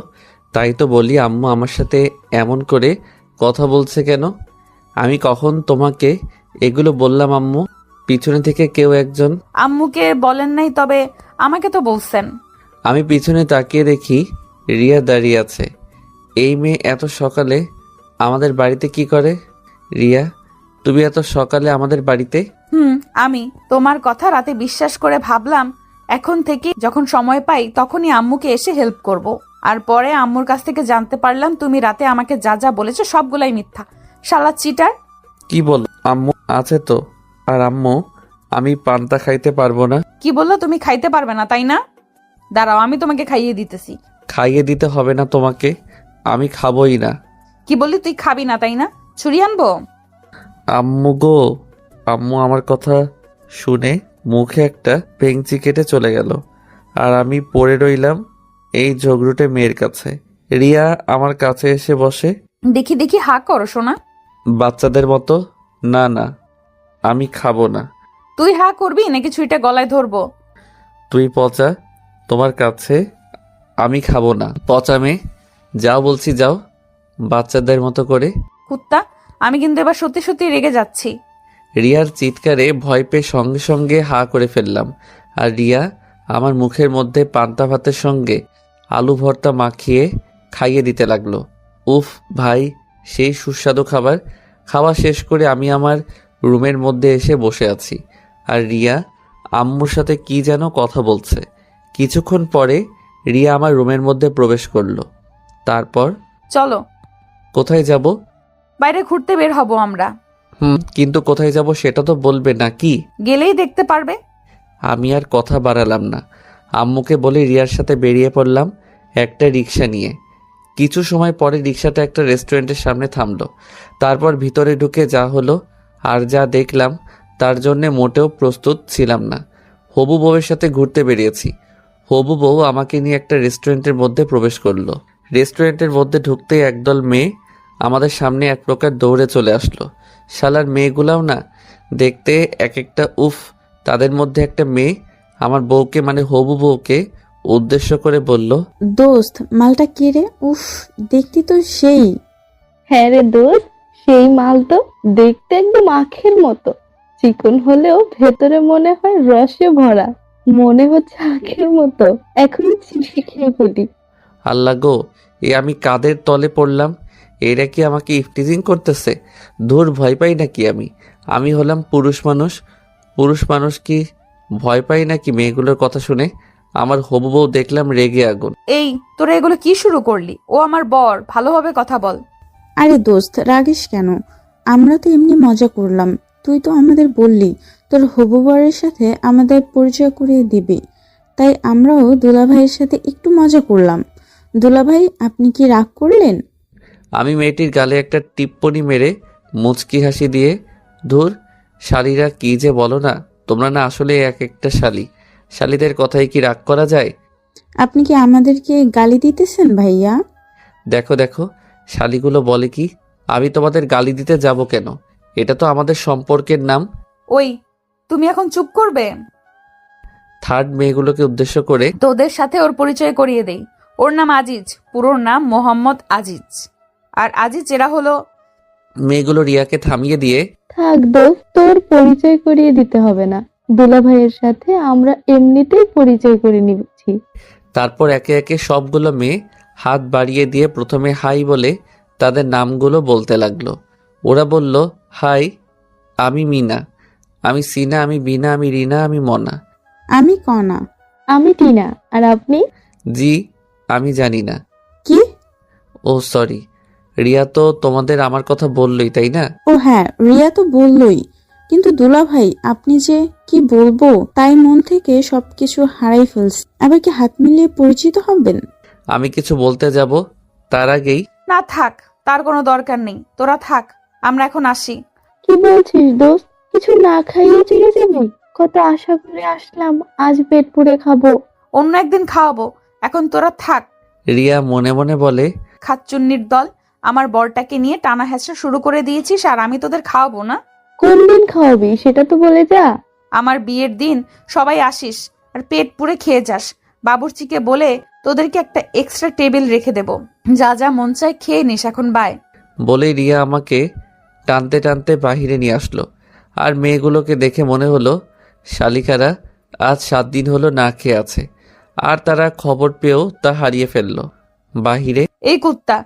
তাই তো বলি, আম্মু আমার সাথে এমন করে কথা বলছে কেন? আমি কখন তোমাকে এগুলো বললাম আম্মু? পিছনে থেকে কেউ একজন। আম্মুকে বলেন নাই, তবে আমাকে তো বলছেন। আমি পিছনে তাকিয়ে দেখি রিয়া দাঁড়িয়ে আছে। এই মেয়ে এত সকালে আমাদের বাড়িতে কি করে? রিয়া, তুমি এত সকালে আমাদের বাড়িতে? আমি তোমার কথা রাতে বিশ্বাস করে ভাবলাম এখন থেকে যখন সময় পাই তখনই আম্মুকে এসে হেল্প করব। আর পরে আম্মুর কাছ থেকে জানতে পারলাম তুমি রাতে আমাকে যা যা বলেছো সবগুলাই মিথ্যা। শালা চিটার। কি বল? আম্মু আছে তো। আর আম্মু, আমি পান্তা খাইতে পারবো না। কি বললো? তুমি খাইতে পারবে না তাই না? দাঁড়াও, আমি তোমাকে খাইয়ে দিতেছি। খাইয়ে দিতে হবে না তোমাকে, আমি খাবোই না। কি বললি? তুই খাবি না তাই না? ছুরি আনবো? আম্মু গো। আম্মু আমার কথা শুনে মুখে একটা ভেঙচি কেটে চলে গেল, আর আমি পড়ে রইলাম এই ঝগড়ুটে মেয়ের কাছে। রিয়া আমার কাছে এসে বসে। দেখি দেখি, হা করো শোনা। বাচ্চাদের মতো। না না, আমি খাবো না। তুই হা করবি নাকি ছুরিটা গলায় ধরবো? তুই পচা, তোমার কাছে আমি খাবো না। পচা মেয়ে, যাও বলছি যাও, বাচ্চাদের মতো করে। কুত্তা, আমি কিন্তু এবার সত্যি সত্যি রেগে যাচ্ছি। রিয়ার চিৎকারে ভয় পেয়ে সঙ্গে সঙ্গে হা করে ফেললাম। আর রিয়া আমার মুখের মধ্যে পান্তা ভাতের সঙ্গে আলু ভর্তা মাখিয়ে খাইয়ে দিতে লাগলো। উফ ভাই, সেই সুস্বাদু খাবার। খাওয়া শেষ করে আমি আমার রুমের মধ্যে এসে বসে আছি, আর রিয়া আম্মুর সাথে কি যেন কথা বলছে। কিছুক্ষণ পরে রিয়া আমার রুমের মধ্যে প্রবেশ করলো। তারপর চলো কোথায় যাব? বাইরে ঘুরতে বের হব আমরা। কিন্তু কোথায় যাব সেটা তো বলবে নাকি? গেলেই দেখতে পারবে। আমি আর কথা বাড়ালাম না, আম্মুকে বলে রিয়ার সাথে বেরিয়ে পড়লাম একটা রিক্সা নিয়ে। কিছু সময় পরে রিক্সাটা একটা রেস্টুরেন্টের সামনে থামলো। তারপর ভিতরে ঢুকে যা হলো আর যা দেখলাম তার জন্যে মোটেও প্রস্তুত ছিলাম না। হবু বউয়ের সাথে ঘুরতে বেরিয়েছি। হবু বউ আমাকে নিয়ে একটা রেস্টুরেন্টের মধ্যে প্রবেশ করলো। রেস্টুরেন্টের মধ্যে ঢুকতেই একদল মেয়ে আমাদের সামনে এক প্রকার দৌড়ে চলে আসলো। শালার মেয়েগুলাও না দেখতে এক একটা। উফ, তাদের মধ্যে একটা মেয়ে আমার বউকে মানে হবু বউকে উদ্দেশ্য করে বলল, দোস্ত, মালটা কে রে? উফ, দেখতে তো সেই। হ্যাঁ রে দোস্ত, সেই মাল তো দেখতে একদম আখের মতো। চিকন হলেও ভেতরে মনে হয় রসে ভরা। মনে হচ্ছে আখের মতো, এখনই চিপে খেয়ে ফেলি। আল্লাহ গো, এ আমি কাদের তলে পড়লাম? এরা কি আমাকে ইফটিজিং করতেছে? ধুর, ভয় পাই নাকি আমি? আমি হলাম পুরুষ মানুষ। পুরুষ মানুষ কি ভয় পাই নাকি মেয়েগুলোর কথা শুনে? আমার হবু বউ দেখলাম রেগে আগুন। এই, তোরা এগুলো কি শুরু করলি? ও আমার বর, ভালোভাবে কথা বল। আরে দোস্ত, রাগিস কেন? আমরা তো এমনি মজা করলাম। তুই তো আমাদের বললি তোর হবু বরের সাথে আমাদের পরিচয় করিয়ে দিবি, তাই আমরাও দুলাভাইয়ের সাথে একটু মজা করলাম। দুলাভাই, আপনি কি রাগ করলেন? আমি মেয়েটির গালে একটা টিপ্পনি মেরে মুচকি হাসি দিয়ে, ধুর, শালীরা কি যে বলো না তোমরা, না আসলে এক একটা শালী। শালীদের কথায় কি রাগ করা যায়? আপনি কি আমাদেরকে গালি দিতেছেন ভাইয়া? দেখো দেখো, শালীগুলো বলে কি? আমি তোমাদের গালি দিতে যাব কেন? এটা তো আমাদের সম্পর্কের নাম। ওই, তুমি এখন চুপ করবে? থার্ড মেয়েগুলোকে উদ্দেশ্য করে, তোদের সাথে ওর পরিচয় করিয়ে দেই। ওর নাম আজিজ, পুরো নাম মোহাম্মদ আজিজ। আর আজিজ এরা হলো। মেয়েগুলো রিয়াকে থামিয়ে দিয়ে, থাক দোস্ত, তোর পরিচয় করিয়ে দিতে হবে না। দুলা ভাইয়ের সাথে আমরা এমনিতেই পরিচয় করে নিচ্ছি। তারপর একে একে সবগুলো মেয়ে হাত বাড়িয়ে দিয়ে প্রথমে হাই বলে তাদের নামগুলো বলতে লাগলো। ওরা বলল, হাই, আমি মিনা, আমি সিনা, আমি বিনা, আমি রিনা, আমি মনা। আমি কনা। আমি টিনা। আর আপনি? জি, আমি জানি না। কি? ও সরি, রিয়া তো তোমাদের আমার কথা বললই, তাই না? ও হ্যাঁ, রিয়া তো বললই, কিন্তু দুলাভাই আপনি যে কি বলবো তাই মন থেকে সবকিছু হারাই ফেলছে। আবার কি হাত মিলিয়ে পরিচিত হবেন? আমি কিছু বলতে যাব তার আগেই, না থাক, তার কোনো দরকার নেই, তোরা থাক, আমরা এখন আসি। কি বলছিস দোস্ত? কিছু না খাইয়ে চলে যাবি? কত আশা করে আসলাম, আজ পেট পুড়ে খাবো। অন্য একদিন খাওয়াবো, এখন তোরা থাক। রিয়া মনে মনে বলে, খাচ্চুন্নির দল, আমার বরটাকে নিয়ে টানা হেঁচড়া শুরু করে দিয়েছিস আর আমি তোদের খাওয়াবো না? কোন দিন খাওয়াবি সেটা তো বলে যা। আমার বিয়ের দিন সবাই আসিস আর পেট পুড়ে খেয়ে যাস। বাবুর্চিকে বলে তোদেরকে একটা এক্সট্রা টেবিল রেখে দেব, যা যা মন চায় খেয়ে নিস। এখন বাই। বলে রিয়া আমাকে টানতে টানতে বাহিরে নিয়ে আসলো। আর মেয়েগুলোকে দেখে মনে হলো শালিকারা আজ 7 দিন হলো না খেয়ে আছে, আর তারা খবর পেয়েও তা হারিয়ে ফেললো। বাহিরে, এই কুত্তা,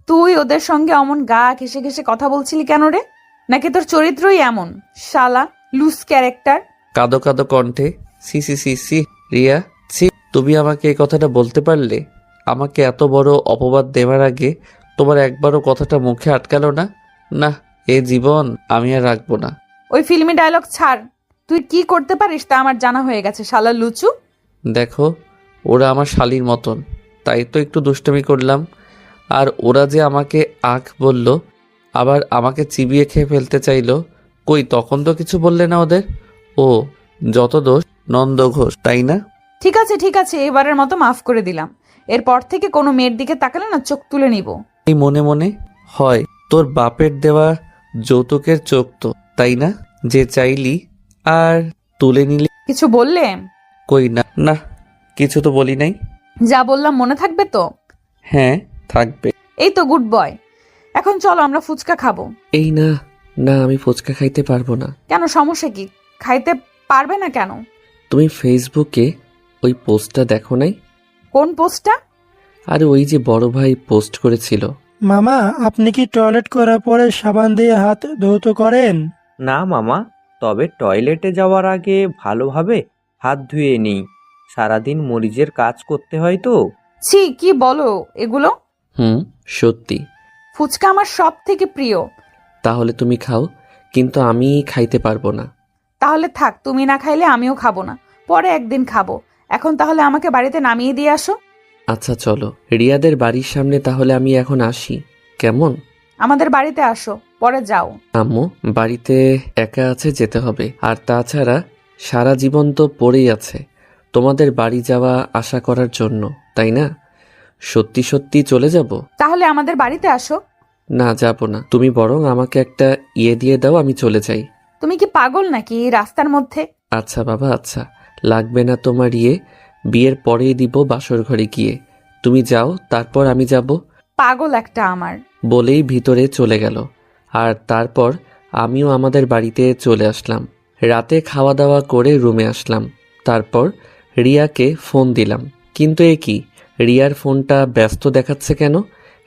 তুই ওদের সঙ্গে অমন গা ঘেসে ঘেসে কথা বলছিলি কেন রে? নাকি তোর চরিত্রই এমন? শালা লুজ ক্যারেক্টার। কাঁদো কাঁদো কণ্ঠে, সি সি সি সি, রিয়া সি, তুমি আমাকে এই কথাটা বলতে পারলে? আমাকে এত বড় অপবাদ দেওয়ার আগে তোমার একবারও কথাটা মুখে আটকালো না? না, এ জীবন আমি আর রাখবো না। ওই ফিল্মি ডায়লগ ছাড়। তুই কি করতে পারিস তা আমার জানা হয়ে গেছে, শালা লুচু। দেখো, ওরা আমার শালীর মতন, তাই তো একটু দুষ্টুমি করলাম। আর ওরা যে আমাকে আখ বলল, আবার আমাকে চিবিয়ে খেয়ে ফেলতে চাইলো, কই তখন তো কিছু বললে না ওদের? ও, যত দোষ নন্দ ঘোষ, তাই না? ঠিক আছে ঠিক আছে, এবারের মতো মাফ করে দিলাম। এরপর থেকে কোনো মেয়ের দিকে তাকালে না চোখ তুলে নিব। এই মনে মনে, হয় তোর বাপের দেওয়া যৌতুকের চোখ তো, তাই না, যে চাইলি আর তুলে নিলি? কিছু বললে? কই না, না, কিছু তো বলি নাই। যা বললাম মনে থাকবে তো? হ্যাঁ, থাকবে। এই তো গুড বয়। এখন চলো আমরা ফুচকা খাবো। এই না, না আমি ফুচকা খাইতে পারবো না। কেন, সমস্যা কি? খাইতে পারবে না কেন? তুমি ফেসবুকে ওই পোস্টটা দেখো নাই? কোন পোস্টটা? আর ওই যে বড় ভাই পোস্ট করেছিল। মামা, আপনি কি টয়লেট করার পরে সাবান দিয়ে হাত ধৌত করেন? না মামা, তবে টয়লেটে যাওয়ার আগে ভালোভাবে হাত ধুয়ে নিই। সারাদিন মরিচের কাজ করতে হয় তো। ছি, কি বলো এগুলো? সত্যি। ফুচকা আমার সব থেকে প্রিয়। তাহলে তুমি খাও, কিন্তু আমি খাইতে পারবো না। তাহলে থাক, তুমি না খাইলে আমিও খাবো না, পরে একদিন খাবো। এখন তাহলে আমাকে বাড়িতে নামিয়ে দিয়ে আসো। আচ্ছা চলো, রিয়াদের বাড়ির সামনে তাহলে আমি এখন আসি, কেমন? আমাদের বাড়িতে আসো, পরে যাও। আম্মু, বাড়িতে একা আছে, যেতে হবে। আর তাছাড়া সারা জীবন তো পড়েই আছে তোমাদের বাড়ি যাওয়া আশা করার জন্য, তাই না? সত্যি সত্যি চলে যাব? তাহলে আমাদের বাড়িতে আসো। না, যাব না। তুমি বরং আমাকে একটা দিয়ে দাও, আমি চলে যাই। তুমি কি পাগল নাকি এই রাস্তার মধ্যে? আচ্ছা বাবা, আচ্ছা, লাগবে না তোমার বিয়ের পরেই দিব বাসর ঘরে গিয়ে। তুমি যাও, তারপর আমি যাব। পাগল একটা আমার। বলেই ভিতরে চলে গেল। আর তারপর আমিও আমাদের বাড়িতে চলে আসলাম। রাতে খাওয়া দাওয়া করে রুমে আসলাম। তারপর রিয়াকে ফোন দিলাম, কিন্তু এ কি, রিয়ার ফোনটা ব্যস্ত দেখাচ্ছে কেন?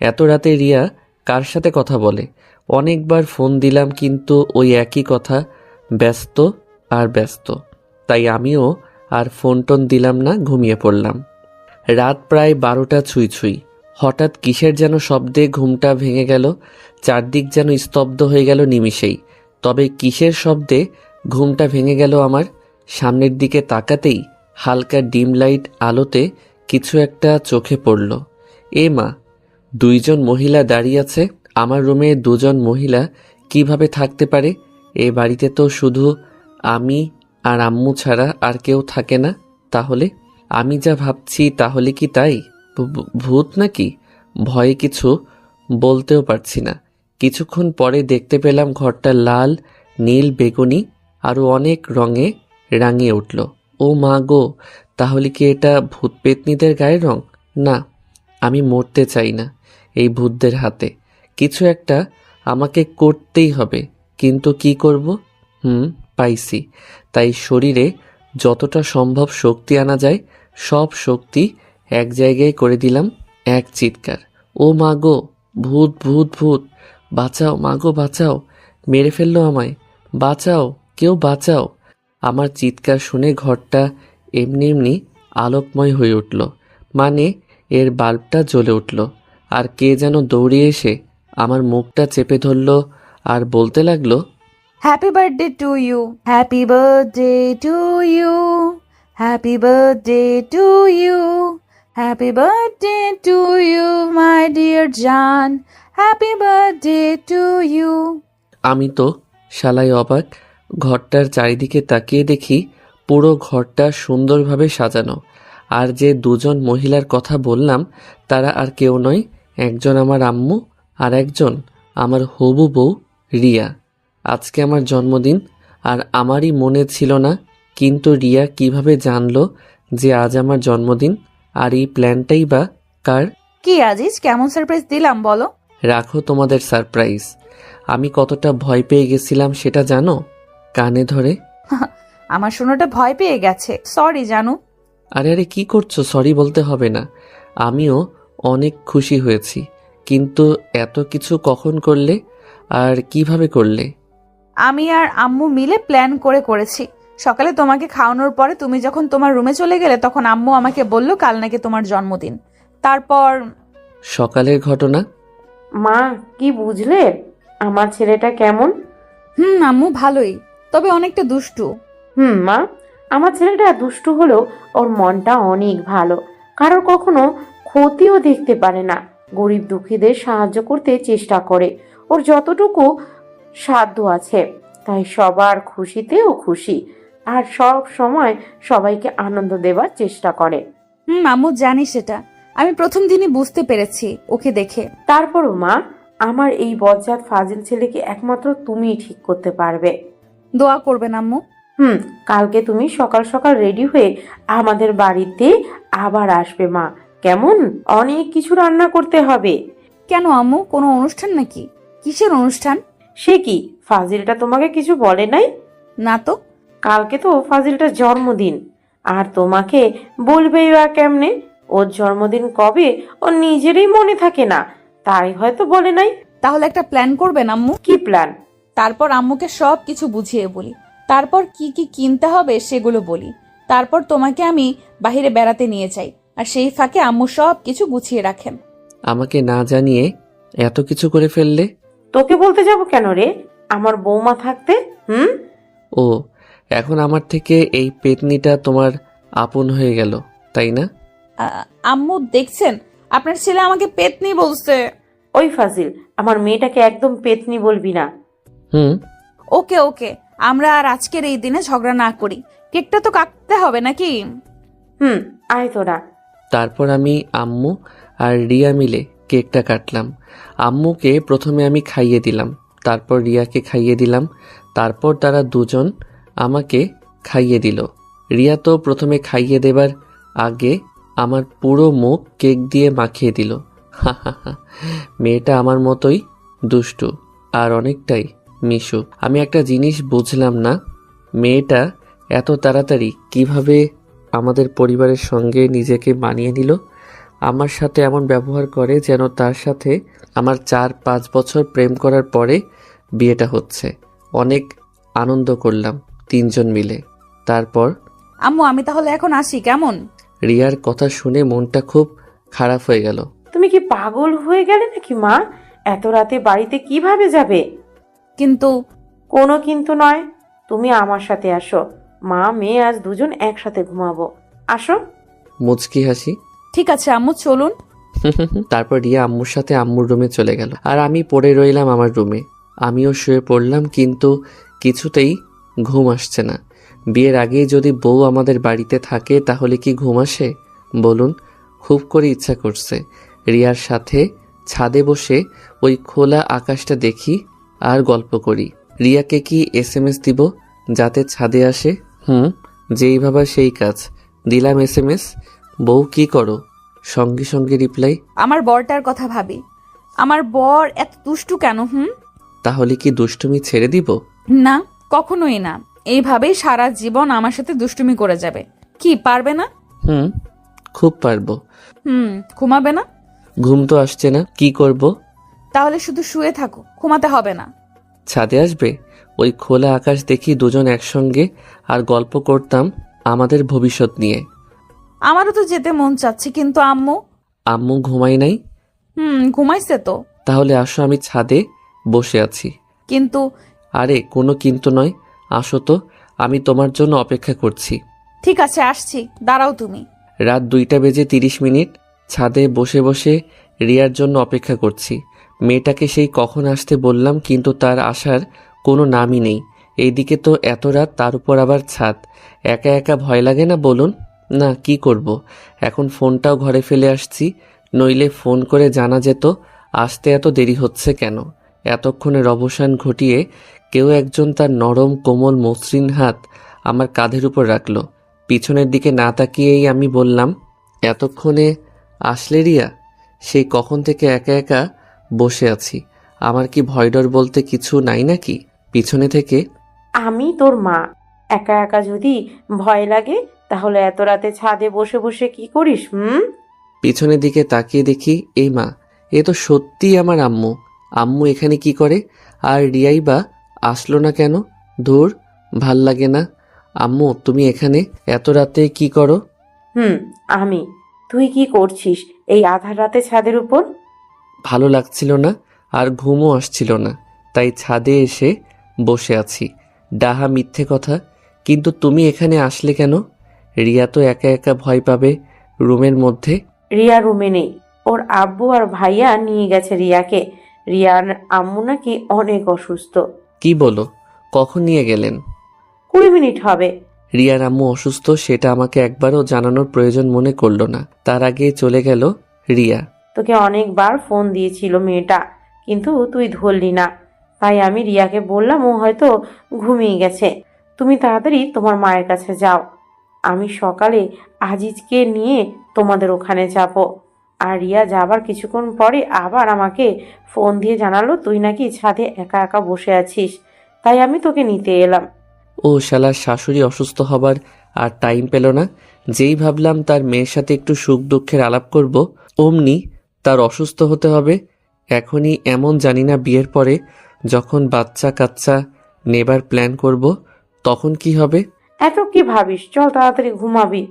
এত রাতে রিয়া কার সাথে কথা বলে? অনেকবার ফোন দিলাম, কিন্তু ওই একই কথা, ব্যস্ত আর ব্যস্ত। তাই আমিও আর ফোন টোন দিলাম না, ঘুমিয়ে পড়লাম। রাত প্রায় 12টা ছুঁই ছুঁই। হঠাৎ কিসের যেন শব্দে ঘুমটা ভেঙে গেল। চারদিক যেন স্তব্ধ হয়ে গেল নিমিষেই। তবে কিসের শব্দে ঘুমটা ভেঙে গেল আমার? সামনের দিকে তাকাতেই হালকা ডিম লাইট আলোতে কিছু একটা চোখে পড়ল। এ মা, 2জন মহিলা দাঁড়িয়ে আছে। আমার রুমে 2জন মহিলা কিভাবে থাকতে পারে? এ বাড়িতে তো শুধু আমি আর আম্মু ছাড়া আর কেউ থাকে না। তাহলে আমি যা ভাবছি তাহলে কি তাই? ভূত নাকি? ভয়ে কিছু বলতেও পারছি না। কিছুক্ষণ পরে দেখতে পেলাম ঘরটা লাল, নীল, বেগুনি আরও অনেক রঙে রাঙিয়ে উঠল। ও মা গো, তাহলে কি এটা ভূত পেতনিদের গায়ের রং? না, আমি মরতে চাই না এই ভূতদের হাতে। কিছু একটা আমাকে করতেই হবে, কিন্তু কি করব? পাইছি। তাই শরীরে যতটা সম্ভব শক্তি আনা যায় সব শক্তি এক জায়গায় করে দিলাম, এক চিৎকার। ও মা গো, ভূত ভূত ভূত, বাঁচাও মা গো, বাঁচাও, মেরে ফেললো আমায়, বাঁচাও, কেউ বাঁচাও। আমার চিৎকার শুনে ঘরটা এমনি এমনি আলোকময় হয়ে উঠল, মানে এর বাল্বটা জ্বলে উঠল। আর কে যেন দৌড়িয়ে এসে আমার মুখটা চেপে ধরল আর বলতে লাগলো, happy birthday to you, happy birthday to you, happy birthday to you, happy birthday to you my dear জান, হ্যাপি বার্থডে টু ইউ। আমি তো শালাই অবাক। ঘরটার চারিদিকে তাকিয়ে দেখি পুরো ঘরটা সুন্দরভাবে সাজানো। আর যে 2জন মহিলার কথা বললাম তারা আর কেউ নয়, একজন আমার আম্মু আর একজন আমার হবু বউ রিয়া। আজকে আমার জন্মদিন, আর আমারই মনে ছিল না, কিন্তু রিয়া কিভাবে জানলো যে আজ আমার জন্মদিন? আর এই প্ল্যানটাই বা কার? কি আজিজ, কেমন সারপ্রাইজ দিলাম বলো? রাখো তোমাদের সারপ্রাইজ। আমি কতটা ভয় পেয়ে গেছিলাম সেটা জানো? কানে ধরে। আমার শোনাটা ভয় পেয়ে গেছে, সরি জানু। আরে আরে, কি করছো? সরি বলতে হবে না। আমিও অনেক খুশি হয়েছি, কিন্তু এত কিছু কখন করলে আর কিভাবে করলে? আমি আর আম্মু মিলে প্ল্যান করেছি। সকালে তোমাকে খাওয়ানোর পরে তুমি যখন তোমার রুমে চলে গেলে তখন আম্মু আমাকে বলল কাল নাকি তোমার জন্মদিন। তারপর সকালের ঘটনা। মা, কি বুঝলে আমার ছেলেটা কেমন? আম্মু ভালোই, তবে অনেকটা দুষ্টু। মা, আমার ছেলেটা দুষ্টু হলেও ওর মনটা অনেক ভালো। কারোর কখনো ক্ষতিও দেখতে পারে না। গরিব দুঃখীদের সাহায্য করতে চেষ্টা করে, ওর যতটুকু সাধ্য আছে। তাই সবার খুশিতেও খুশি, আর সব সময় সবাইকে আনন্দ দেওয়ার চেষ্টা করে। আম্মু জানি সেটা, আমি প্রথম দিনই বুঝতে পেরেছি ওকে দেখে। তারপরও মা, আমার এই বজ্জাত ফাজিল ছেলেকে একমাত্র তুমিই ঠিক করতে পারবে। দোয়া করবেন আম্মু। কালকে তুমি সকাল সকাল রেডি হয়ে আমাদের বাড়িতে আবার আসবে মা। কেমন? অনেক কিছু রান্না করতে হবে। কেন আম্মু, কোনো অনুষ্ঠান নাকি? কিসের অনুষ্ঠান? সে কি, ফাজিলটা তোমাকে কিছু বলে নাই? না তো। কালকে তো ফাজিলটার জন্মদিন, আর তোমাকে বলবেই বা কেমনে? ওর জন্মদিন কবে ওর নিজেরই মনে থাকে না, তাই হয়তো বলে নাই। তাহলে একটা প্ল্যান করবেন আম্মু? কি প্ল্যান? তারপর আম্মুকে সব কিছু বুঝিয়ে বলি, তারপর কি কি কিনতে হবে সেগুলো বলি, তারপর তোমাকে আমি বাইরে বেড়াতে নিয়ে যাই, আর সেই ফাঁকে আম্মু সব কিছু গুছিয়ে রাখেন। আমাকে না জানিয়ে এত কিছু করে ফেললে? তোকে বলতে যাব কেন রে, আমার বৌমা থাকতে? ও, এখন আমার থেকে এই পেতনিটা তোমার আপন হয়ে গেল, তাই না? আম্মু দেখছেন, আপনার ছেলে আমাকে পেতনি বলছে। ওই ফাজিল, আমার মেয়েটাকে একদম পেতনি বলবি না। হুম। ওকে ওকে, আমরা আর আজকের এই দিনে ঝগড়া না করি। কেকটা তো কাটতে হবে নাকি? আয় তোরা। তারপর আমি, আম্মু আর রিয়া মিলে কেকটা কাটলাম। আম্মুকে প্রথমে আমি খাইয়ে দিলাম, তারপর রিয়াকে খাইয়ে দিলাম, তারপর তারা দুজন আমাকে খাইয়ে দিল। রিয়া তো প্রথমে খাইয়ে দেবার আগে আমার পুরো মুখ কেক দিয়ে মাখিয়ে দিল। হা হা হা, মেয়েটা আমার মতোই দুষ্টু আর অনেকটাই মিশু। আমি একটা জিনিস বুঝলাম না, মেয়েটা এত তাড়াতাড়ি কিভাবে আমাদের পরিবারের সঙ্গে নিজেকে মানিয়ে নিল। আমার সাথে এমন ব্যবহার করে যেন তার সাথে আমার 4-5 বছর প্রেম করার পরে বিয়েটা হচ্ছে। অনেক আনন্দ করলাম তিনজন মিলে। তারপর আম্মু আমি তাহলে এখন আসি, কেমন? রিয়ার কথা শুনে মনটা খুব খারাপ হয়ে গেল। তুমি কি পাগল হয়ে গেলে নাকি মা? এত রাতে বাড়িতে কিভাবে যাবে? কিন্তু কোনো কিন্তু নয়, তুমি আমার সাথে আসো। মা মেয়ে আজ দুজন একসাথে ঘুমাবো। আসো। মুচকি হাসি। ঠিক আছে আম্মু, চলুন। তারপর রিয়া আম্মুর সাথে আম্মুর রুমে চলে গেল, আর আমি পড়ে রইলাম আমার রুমে। আমিও শুয়ে পড়লাম, কিন্তু কিছুতেই ঘুম আসছে না। বিয়ের আগেই যদি বউ আমাদের বাড়িতে থাকে তাহলে কি ঘুম আসে বলুন? খুব করে ইচ্ছা করছে রিয়ার সাথে ছাদে বসে ওই খোলা আকাশটা দেখি আর গল্প করি। রিয়াকে কি SMS দিব যাতে ছাদে আসে? যেই ভাবা সেই কাজ, দিলাম SMS। বউ কি করো? সঙ্গে সঙ্গে রিপ্লাই। আমার বরটার কথা ভাবি। আমার বর এত দুষ্টু কেন? তাহলে কি দুষ্টুমি ছেড়ে দিব? না, কখনোই না। এইভাবেই সারা জীবন আমার সাথে দুষ্টুমি করে যাবে। কি পারবে না? খুব পারবো। ঘুমাবে না? ঘুম তো আসছে না, কি করব? তাহলে শুধু শুয়ে থাকো, ঘুমাতে হবে না। ছাদে আসবে, ওই খোলা আকাশ দেখি দুজন একসঙ্গে আর গল্প করতাম আমাদের ভবিষ্যৎ নিয়ে। আমারও তো যেতে মন চাচ্ছে, কিন্তু আম্মু। আম্মু ঘুমাই নাই? ঘুমাইছে তো। তাহলে আসো, আমি ছাদে বসে আছি। কিন্তু আরে কোনো কিন্তু নয়, আসো তো, আমি তোমার জন্য অপেক্ষা করছি। ঠিক আছে, আসছি, দাঁড়াও তুমি। রাত 2:30 ছাদে বসে বসে রিয়ার জন্য অপেক্ষা করছি। মেয়েটাকে সেই কখন আসতে বললাম, কিন্তু তার আসার কোনো নামই নেই। এইদিকে তো এত রাত, তার উপর আবার ছাদ। একা একা ভয় লাগে না বলুন? না, কি করব, এখন ফোনটাও ঘরে ফেলে আসছি, নইলে ফোন করে জানা যেত আসতে এত দেরি হচ্ছে কেন। এতক্ষণের অবসান ঘটিয়ে কেউ একজন তার নরম কোমল মসৃণ হাত আমার কাঁধের উপর রাখলো। পিছনের দিকে না তাকিয়েই আমি বললাম, এতক্ষণে আসলে রিয়া? সেই কখন থেকে একা একা বসে আছি, আমার কি ভয় ডর বলতে কিছু নাই নাকি? পিছনে থেকে, আমি তোর মা, একা একা যদি ভয় লাগে তাহলে এত রাতে ছাদে বসে বসে কি করিস? পিছনের দিকে তাকিয়ে দেখি এই মা, এ তো সত্যিই আমার আম্মু। আম্মু এখানে কি করে? আর রিয়াই বা আসলো না কেন? ধুর, ভাল লাগে না। আম্মু তুমি এখানে এত রাতে কি করো? আমি। তুই কি করছিস এই আধার রাতে ছাদের উপর? ভালো লাগছিল না আর ঘুমও আসছিল না, তাই ছাদে এসে বসে আছি। ডাহা মিথ্যে কথা। কিন্তু তুমি এখানে আসলে কেন? রিয়া তো একা একা ভয় পাবে রুমের মধ্যে। রিয়া রুমে নেই, ওর আব্বু আর ভাইয়া নিয়ে গেছে রিয়াকে। রিয়ার আম্মু নাকি অনেক অসুস্থ। কি বলো? কখন নিয়ে গেলেন? 20 মিনিট হবে। রিয়ার আম্মু অসুস্থ, সেটা আমাকে একবারও জানানোর প্রয়োজন মনে করলো না, তার আগে চলে গেল রিয়া। তোকে অনেকবার ফোন দিয়েছিল মেয়েটা, কিন্তু তুই ধরলি না, তাই আমি রিয়াকে বললাম ও হয়তো ঘুমিয়ে গেছে। তুমি তাড়াতাড়ি তোমার মায়ের কাছে যাও, আমি সকালে আজিজকে নিয়ে তোমাদের ওখানে যাবো। আর রিয়া যাবার কিছুক্ষণ পরে আবার আমাকে ফোন দিয়ে জানালো তুই নাকি ছাদে একা একা বসে আছিস, তাই আমি তোকে নিতে এলাম। ও শালার শাশুড়ি অসুস্থ হবার আর টাইম পেল না। যেই ভাবলাম তার মেয়ের সাথে একটু সুখ দুঃখের আলাপ করব, অমনি তার অসুস্থ হতে হবে। এখনই এমন জানি না বিয়ের পরে যখন বাচ্চা কাচ্চা নেবার প্ল্যান করব তখন কি হবে। এত কি ভাবিস, চল তাড়াতাড়ি ঘুমাবি,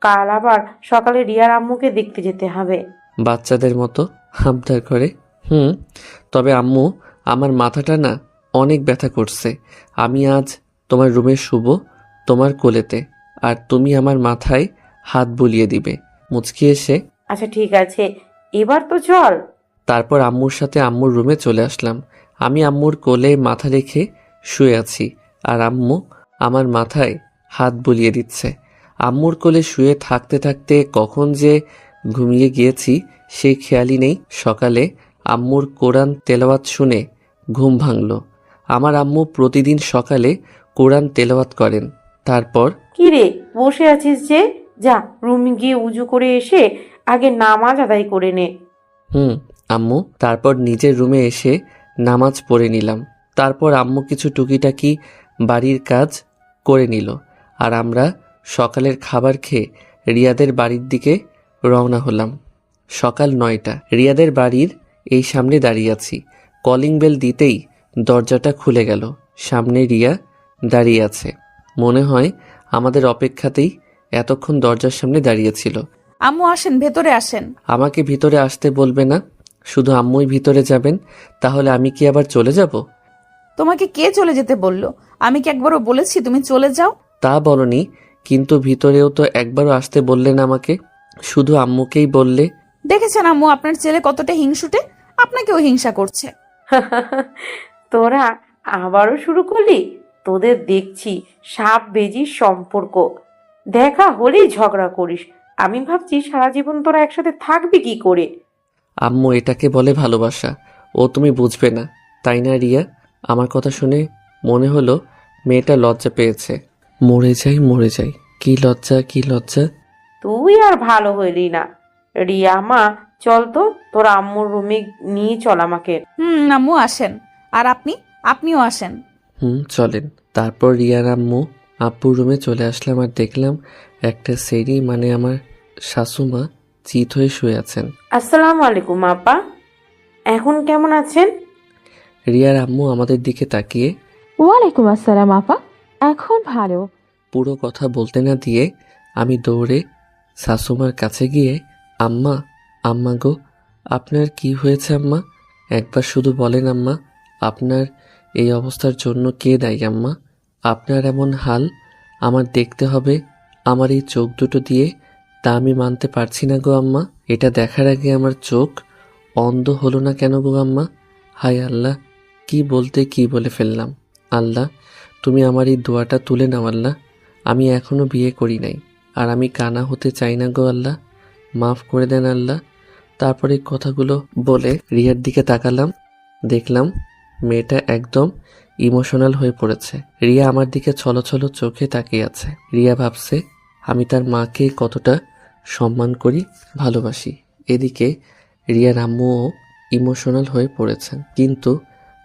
কাল আবার সকালে রিয়ার আম্মুকে দেখতে যেতে হবে। বাচ্চাদের মতো আবদার করে। তবে আম্মু, আমার মাথাটা না অনেক ব্যথা করছে। আমি আজ তোমার রুমে শুবো তোমার কোলেতে, আর তুমি আমার মাথায় হাত বুলিয়ে দিবে মুচকি এসে। আচ্ছা ঠিক আছে, এবার তো চল। তারপর আম্মুর সাথে আম্মুর রুমে চলে আসলাম। আমি আম্মুর কোলে মাথা রেখে শুয়ে আছি, আর আম্মু আমার মাথায় হাত বুলিয়ে দিচ্ছে। আম্মুর কোলে শুয়ে থাকতে থাকতে কখন যে ঘুমিয়ে গিয়েছি সেই খেয়ালই নেই। সকালে আম্মুর কোরআন তেলাওয়াত শুনে ঘুম ভাঙল। আমার আম্মু প্রতিদিন সকালে কোরআন তেলাওয়াত করেন। তারপর কি রে বসে আছিস যে, যা রুমে গিয়ে উজু করে এসে আগে নামাজ আদায় করে নে। আম্মু। তারপর নিজের রুমে এসে নামাজ পড়ে নিলাম। তারপর আম্মু কিছু টুকিটাকি বাড়ির কাজ করে নিল, আর আমরা সকালের খাবার খেয়ে রিয়াদের বাড়ির দিকে রওনা হলাম। সকাল 9টা। রিয়াদের বাড়ির এই সামনে দাঁড়িয়ে আছি। কলিং বেল দিতেই দরজাটা খুলে গেল। সামনে রিয়া দাঁড়িয়ে আছে। মনে হয় আমাদের অপেক্ষাতেই এতক্ষণ দরজার সামনে দাঁড়িয়েছিল। আম্মু আসেন, ভেতরে আসেন। আমাকে ভিতরে আসতে বলবে না, শুধু আম্মুই ভিতরে যাবেন। তাহলে আমি কি আবার চলে যাব? তোমাকে কে চলে যেতে বললো? আমি কি একবারও বলেছি তুমি চলে যাও? তা বলনি, কিন্তু ভিতরেও তো একবারও আসতে বললে না আমাকে, শুধু আম্মুকেই বললে। দেখেছেন আম্মু, আপনার ছেলে কতটা হিংসুটে, আপনাকেও হিংসা করছে। তোরা আবারও শুরু করলি? তোদের দেখছি সাপ বেজির সম্পর্ক, দেখা হলেই ঝগড়া করিস। আমি ভাবছি সারা জীবন তোরা একসাথে থাকবি কি করে। আম্মু, এটাকে বলে ভালোবাসা। ও তুমি বুঝবে না, তাই না রিয়া? আমার কথা শুনে মনে হলো মেয়েটা লজ্জা পেয়েছে। মরে যাই মরে যাই, কি লজ্জা কি লজ্জা। তুই আর ভালো হইলি না। রিয়া মা, চল তো তোর আম্মুর রুমে নিয়ে চল আমাকে। আম্মু আসেন, আর আপনিও আসেন। চলেন। তারপর রিয়ার আম্মু আব্বুর রুমে চলে আসলাম, আর দেখলাম একটা সেরি মানে আমার শাশুমা চিত হয়ে শুয়ে আছেন। আসসালামু আলাইকুম আপা, এখন কেমন আছেন? রিয়ার আম্মু আমাদের দিকে তাকিয়ে, ওয়ালাইকুম আসসালাম আপা, এখন ভালো। পুরো কথা বলতে না দিয়ে আমি দৌড়ে শাশুমার কাছে গিয়ে, আম্মা, আম্মা গো, আপনার কি হয়েছে আম্মা? একবার শুধু বলেন আম্মা, আপনার এই অবস্থার জন্য কে দায়ী আম্মা? আপনার এমন হাল আমার দেখতে হবে আমার এই চোখ দুটো দিয়ে, তা আমি মানতে পারছি না গো আম্মা। এটা দেখার আগে আমার চোখ অন্ধ হলো না কেন গো আম্মা? হায় আল্লাহ, কি বলতে কি বলে ফেললাম। আল্লাহ, তুমি আমার এই দোয়াটা তুলে নাও আল্লাহ। আমি এখনো বিয়ে করি নাই, আর আমি কানা হতে চাই না গো আল্লাহ, মাফ করে দেন আল্লাহ। তারপরে কথাগুলো বলে রিয়ার দিকে তাকালাম, দেখলাম মেয়েটা একদম ইমোশনাল হয়ে পড়েছে। রিয়া আমার দিকে ছলছল চোখে তাকিয়ে আছে। রিয়া ভাবছে আমি তার মাকে কতটা সম্মান করি, ভালোবাসি। এদিকে রিয়ার আম্মুও ইমোশনাল হয়ে পড়েছেন, কিন্তু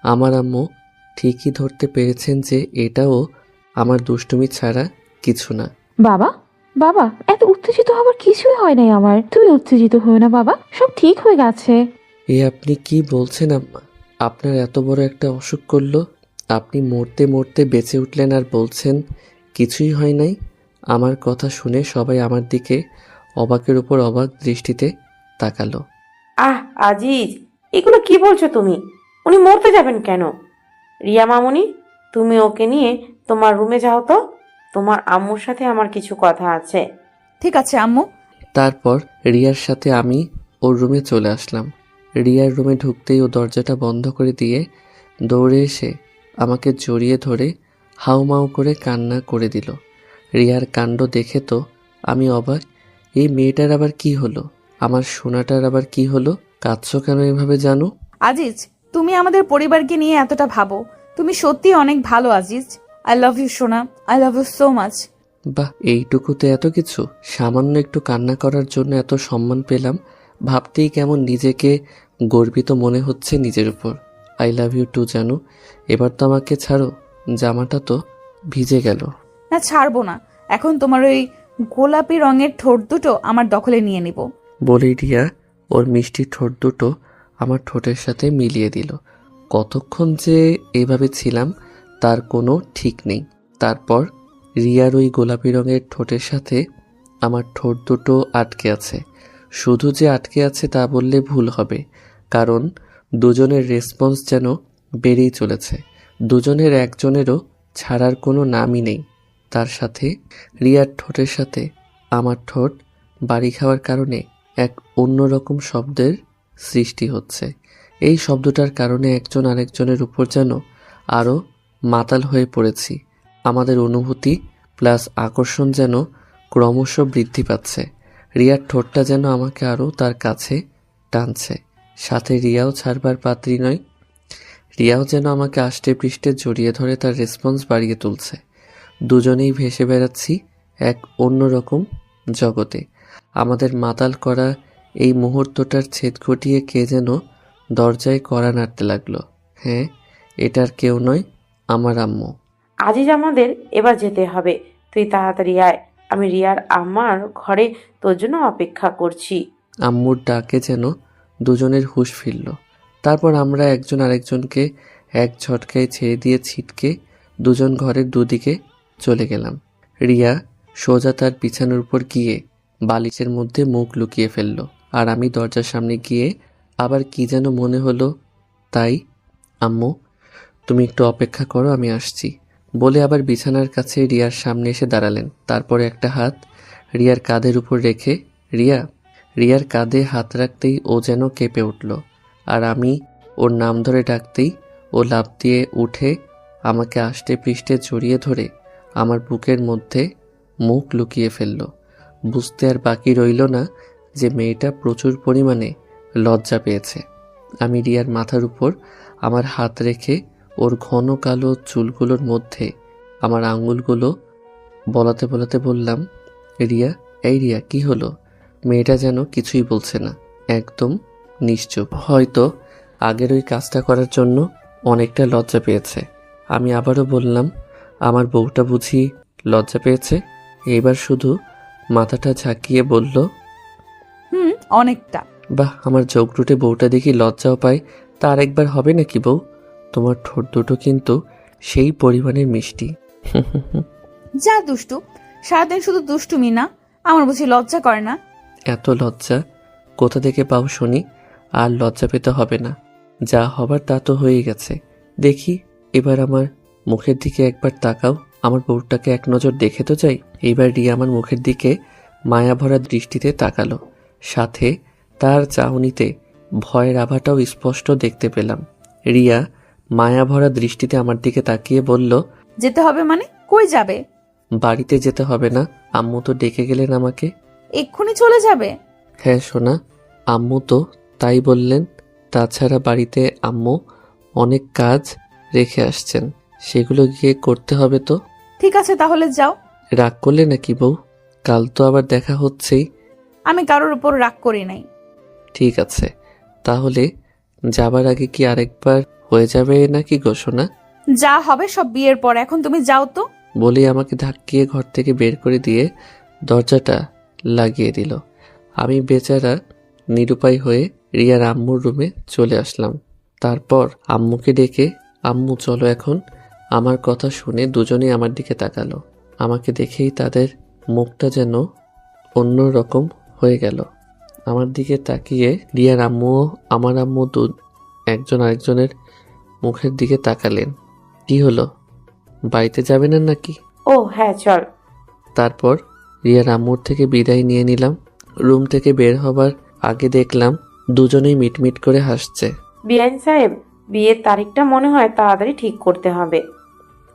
আমার আম্মু ঠিকই ধরতে পেরেছেন যে এটাও আমার দুষ্টুমি ছাড়া কিছু না। বাবা, বাবা, এত উত্তেজিত হবার কিছুই হয় নাই আমার। তুমি উত্তেজিত হও না বাবা, সব ঠিক হয়ে গেছে। এ আপনি কি বলছেন আম্মা? আপনার এত বড় একটা অসুখ করলো, আপনি মরতে মরতে বেঁচে উঠলেন আর বলছেন কিছুই হয় নাই? আমার কথা শুনে সবাই আমার দিকে অবাকের উপর অবাক দৃষ্টিতে তাকালো। আজিজ, এগুলো কি বলছো তুমি? উনি মরতে যাবেন কেন? রিয়া মামুনি, তুমি ওকে নিয়ে তোমার রুমে যাও তো, তোমার আম্মুর সাথে আমার কিছু কথা আছে। ঠিক আছে আম্মু। তারপর রিয়ার সাথে আমি ওর রুমে চলে আসলাম। রিয়ার রুমে ঢুকতেই ও দরজাটা বন্ধ করে দিয়ে দৌড়ে এসে আমাকে জড়িয়ে ধরে হাউমাউ করে কান্না করে দিল। রিয়ার কাণ্ড দেখে তো আমি অবাক। এই মেয়েটার আবার কি হলো? আমার সোনাটার আবার কি হলো? কাঁদছো কেন এভাবে জানো? আজিজ, তুমি আমাদের পরিবারকে নিয়ে এতটা ভাবো, তুমি সত্যি অনেক ভালো আজিজ। আই লাভ ইউ সোনা, I love you so much. বাহ, এইটুকুতে এত কিছু! সামান্য একটু কান্না করার জন্য এত সম্মান পেলাম, ভাবতেই কেমন নিজেকে গর্বিত মনে হচ্ছে নিজের উপর। আই লাভ ইউ টু জানু। এবার তো আমাকে ছাড়ো, জামাটা তো ভিজে গেল। না, ছাড়বো না। এখন তোমার ওই গোলাপি রঙের ঠোঁট দুটো আমার দখলে নিয়ে নিব। বলেই রিয়া ওর মিষ্টি ঠোঁট দুটো আমার ঠোঁটের সাথে মিলিয়ে দিল। কতক্ষণ যে এভাবে ছিলাম তার কোনো ঠিক নেই। তারপর রিয়ার ওই গোলাপি রঙের ঠোঁটের সাথে আমার ঠোঁট দুটো আটকে আছে। শুধু যে আটকে আছে তা বললে ভুল হবে, কারণ দুজনের রেসপন্স যেন বেড়েই চলেছে। দুজনের একজনেরও ছাড়ার কোনো নামই নেই। তার সাথে রিয়ার ঠোঁটের সাথে আমার ঠোঁট বাড়ি খাওয়ার কারণে এক অন্যরকম শব্দের সৃষ্টি হচ্ছে। এই শব্দটার কারণে একজন আরেকজনের উপর যেন আরও মাতাল হয়ে পড়েছি। আমাদের অনুভূতি প্লাস আকর্ষণ যেন ক্রমশ বৃদ্ধি পাচ্ছে। রিয়ার ঠোঁটটা যেন আমাকে আরও তার কাছে টানছে। সাথে রিয়াও ছাড়বার পাত্রী নয়। রিয়াও যেন আমাকে আষ্টে পৃষ্ঠে জড়িয়ে ধরে তার রেসপন্স বাড়িয়ে তুলছে। দুজনেই ভেসে বেড়াচ্ছি এক অন্যরকম জগতে। আমাদের মাতাল করা এই মুহূর্তটার ছেদ ঘটিয়ে কে যেন দরজায় কড়া নাড়তে লাগলো। হ্যাঁ, এটার কেউ নয়, আমার আম্মু। আজিজ, আমাদের এবার যেতে হবে। তুই তাড়াতাড়ি আয়, আমি রিয়ার আম্মার ঘরে তোর জন্য অপেক্ষা করছি। আম্মুর ডাকে যেন দুজনের হুঁশ ফিরল। তারপর আমরা একজন আরেকজনকে এক ঝটকায় ছেড়ে দিয়ে ছিটকে দুজন ঘরের দুদিকে চলে গেলাম। রিয়া সোজা তার বিছানার উপর গিয়ে বালিশের মধ্যে মুখ লুকিয়ে ফেলল, আর আমি দরজার সামনে গিয়ে আবার কি যেন মনে হলো তাই, আম্মু তুমি একটু অপেক্ষা করো, আমি আসছি বলে আবার বিছানার কাছে রিয়ার সামনে এসে দাঁড়ালেন। তারপরে একটা হাত রিয়ার কাঁধের উপর রেখে রিয়ার কাঁধে হাত রাখতেই ও যেন কেঁপে উঠল, আর আমি ওর নাম ধরে ডাকতেই ও লাফ দিয়ে উঠে আমাকে আষ্টে পৃষ্ঠে জড়িয়ে ধরে আমার বুকের মধ্যে মুখ লুকিয়ে ফেলল। বুঝতে আর বাকি রইল না যে মেয়েটা প্রচুর পরিমাণে লজ্জা পেয়েছে। আমি রিয়ার মাথার উপর আমার হাত রেখে ওর ঘন কালো চুলগুলোর মধ্যে আমার আঙ্গুলগুলো বলাতে বলাতে বললাম, রিয়া, এই রিয়া, কি হলো? মেয়েটা যেন কিছুই বলছে না, একদম নিশ্চুপ। হয়তো আগের ওই কাজটা করার জন্য অনেকটা লজ্জা পেয়েছে। আমি আবারও বললাম, আমার বউটা বুঝি লজ্জা পেয়েছে? এবার শুধু মাথাটা ঝাঁকিয়ে বলল, অনেকটা। বাহ, আমার চোখটুটে বউটা দেখি লজ্জাও পায়। তা আরেকবার হবে নাকি বউ? তোমার ঠোঁট দুটো কিন্তু সেই পরিমাণের মিষ্টি। যা দুষ্টু, সারাদিন শুধু দুষ্টুমি না, আমার বুঝি লজ্জা করে না? এত লজ্জা কোথা থেকে পাও শুনি? আর লজ্জা পেতে হবে না, যা হবার তা তো হয়ে গেছে। দেখি এবার আমার মুখের দিকে একবার তাকাও, আমার বউটাকে এক নজর দেখে তো যাই। এইবার রিয়া আমার মুখের দিকে মায়া ভরা দৃষ্টিতে তাকালো, সাথে তার চাহনিতে ভয়ের আভাটাও স্পষ্ট দেখতে পেলাম। রিয়া মায়া ভরা দৃষ্টিতে আমার দিকে তাকিয়ে বলল, যেতে হবে মানে? কই যাবে? বাড়িতে যেতে হবে না, আম্মু তো ডেকে গেলেন আমাকে। এক্ষুনি চলে যাবে? হ্যাঁ সোনা, আম্মু তো তাই বললেন। তাছাড়া বাড়িতে আম্মু অনেক কাজ রেখে আসছেন, সেগুলো গিয়ে করতে হবে তো। ঠিক আছে, তাহলে যাও। রাগ করলে নাকি বউ? কাল তো আবার দেখা হচ্ছেই। আমি কারোর উপর রাগ করি নাই। ঠিক আছে, তাহলে যাবার আগে কি আরেকবার হয়ে যাবে নাকি গো সোনা? যা হবে সব বিয়ের পর, এখন তুমি যাও তো। বলেই আমাকে ধাক্কিয়ে ঘর থেকে বের করে দিয়ে দরজাটা লাগিয়ে দিল। আমি বেচারা নিরুপায় হয়ে রিয়ার আম্মুর রুমে চলে আসলাম। তারপর আম্মুকে ডেকে, আম্মু চলো এখন। আমার কথা শুনে দুজনেই আমার দিকে তাকালো। আমাকে দেখেই তাদের মুখটা যেন অন্য রকম হয়ে গেল। আমার দিকে তাকিয়ে রিয়ার আম্মুও আমার আম্মু একজন আরেকজনের মুখের দিকে তাকালেন। কি হলো, বাড়িতে যাবে না নাকি? ও হ্যাঁ, চল। তারপর রিয়ার আম্মুর থেকে বিদায় নিয়ে নিলাম। রুম থেকে বের হবার আগে দেখলাম দুজনেই মিটমিট করে হাসছে। বিআইন সাহেব, বিয়ের তারিখটা মনে হয় তাড়াতাড়ি ঠিক করতে হবে।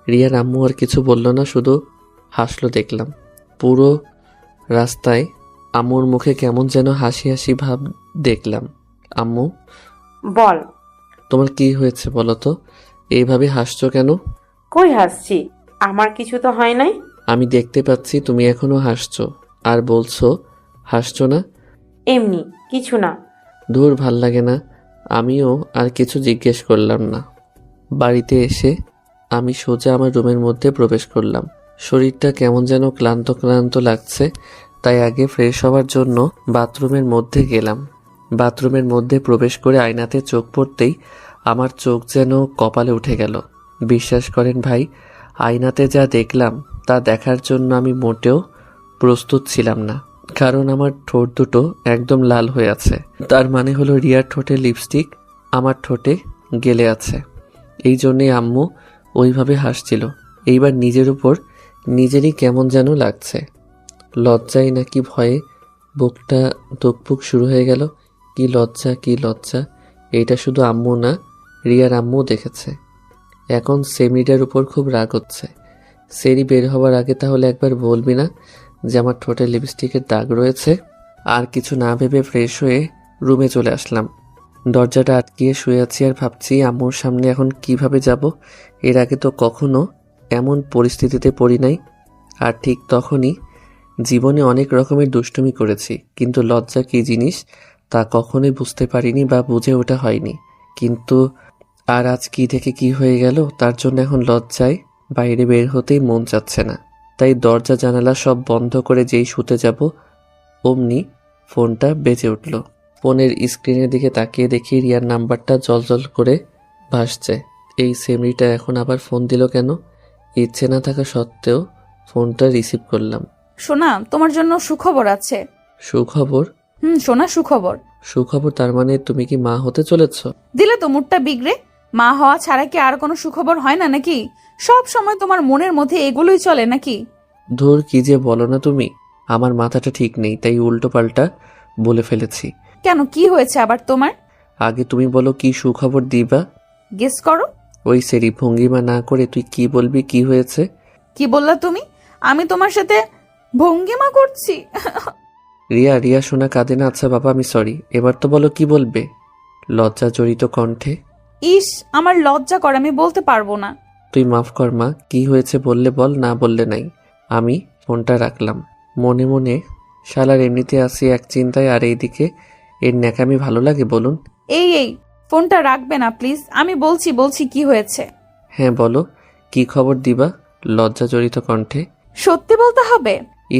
রিয়ার আম্মু আর কিছু বলল না, শুধু হাসলো দেখলাম। পুরো রাস্তায় আম্মুর মুখে কেমন যেন হাসি হাসি ভাব দেখলাম। আম্মু, বল। তোমার কি হয়েছে বলো তো? এইভাবে হাসছো কেন? কই হাসছি? আমার কিছু তো হয় নাই। আমি দেখতে পাচ্ছি তুমি এখনো হাসছো আর বলছো হাসছো না। এমনি কিছু না। ধুর ভাল লাগে না। আমিও আর কিছু জিজ্ঞেস করলাম না। বাড়িতে এসে আমি সোজা আমার রুমের মধ্যে প্রবেশ করলাম। শরীরটা কেমন যেন ক্লান্ত ক্লান্ত লাগছে, তাই আগে ফ্রেশ হওয়ার জন্য বাথরুমের মধ্যে গেলাম। বাথরুমের মধ্যে প্রবেশ করে আয়নাতে চোখ পড়তেই আমার চোখ যেন কপালে উঠে গেল। বিশ্বাস করেন ভাই, আয়নাতে যা দেখলাম তা দেখার জন্য আমি মোটেও প্রস্তুত ছিলাম না। কারণ আমার ঠোঁট দুটো একদম লাল হয়ে আছে। তার মানে হলো রিয়ার ঠোঁটে লিপস্টিক আমার ঠোঁটে গেলে আছে। এই জন্যে আম্মু ওইভাবে হাসছিল। এইবার নিজের উপর নিজেরই কেমন যেন লাগছে। লজ্জায় নাকি ভয়ে বুকটা ধুকপুক শুরু হয়ে গেল। কি লজ্জা, কি লজ্জা! এইটা শুধু আম্মু না, রিয়ার আম্মু দেখেছে। এখন সেমিটার উপর খুব রাগ হচ্ছে। সেরি বের হওয়ার আগে তাহলে একবার বলবি না যে আমার ঠোঁটে লিপস্টিকের দাগ রয়েছে? আর কিছু না ভেবে ফ্রেশ হয়ে রুমে চলে আসলাম। দরজাটা আটকিয়ে শুয়ে আছি আর ভাবছি আম্মুর সামনে এখন কিভাবে যাব। এর আগে তো কখনো এমন পরিস্থিতিতে পড়ি নাই। আর ঠিক তখনই জীবনে অনেক রকমের দুষ্টুমি করেছি, কিন্তু লজ্জা কী জিনিস তা কখনোই বুঝতে পারিনি বা বুঝে ওঠা হয়নি। কিন্তু আর আজ কি থেকে কি হয়ে গেল, তার জন্য এখন লজ্জায় বাইরে বের হতেই মন চাচ্ছে না। তাই দরজা জানালা সব বন্ধ করে যেই শুতে যাব অমনি ফোনটা বেজে উঠল। ফোনের স্ক্রিনের দিকে তাকিয়ে দেখি রিয়ার নাম্বারটা জলজল করে ভাসছে। এই সেমরিটা এখন আবার ফোন দিল কেন? ইচ্ছে না থাকা সত্ত্বেও ফোনটা রিসিভ করলাম। সোনা, তোমার জন্য সুখবর আছে। সুখবর? সোনা, সুখবর। সুখবর? তার মানে তুমি কি মা হতে চলেছ? দিলে তো মুডটা বিগড়ে। মা হওয়া ছাড়া কি আর কোনো সুখবর হয় না নাকি? সব সময় তোমার মনের মধ্যে এগুলোই চলে নাকি? ধুর, কি যে বলো না তুমি। আমার মাথাটা ঠিক নেই, তাই উল্টো পাল্টা বলে ফেলেছি। কেন, কি হয়েছে আবার তোমার? আগে তুমি বলো কি সুখবর দিবা। গেস করো। ওই সেরি ভঙ্গিমা না করে তুই কি বলবি, কি হয়েছে? কি বললা তুমি? আমি তোমার সাথে ভঙ্গিমা করছি? রিয়া শোনা কাঁদে না। আচ্ছা বাবা, আমি সরি। এবার তো বলো কি বলবে। লজ্জা জড়িত কণ্ঠে। ইস, আমার লজ্জা করে, আমি বলতে পারবো না। তুই মাফ কর মা, কি হয়েছে বললে বল, না বললে নাই। আমি ফোনটা রাখলাম। মনে মনে শালার এমনিতে আসি এক চিন্তায়, আর এইদিকে এর ন্যাকামি ভালো লাগে বলুন। এই ফোনটা রাখবে না প্লিজ, আমি বলছি কি হয়েছে। হ্যাঁ বলো, কি খবর দিবা? লজ্জা জড়িত কণ্ঠে। সত্যি বলতে হবে?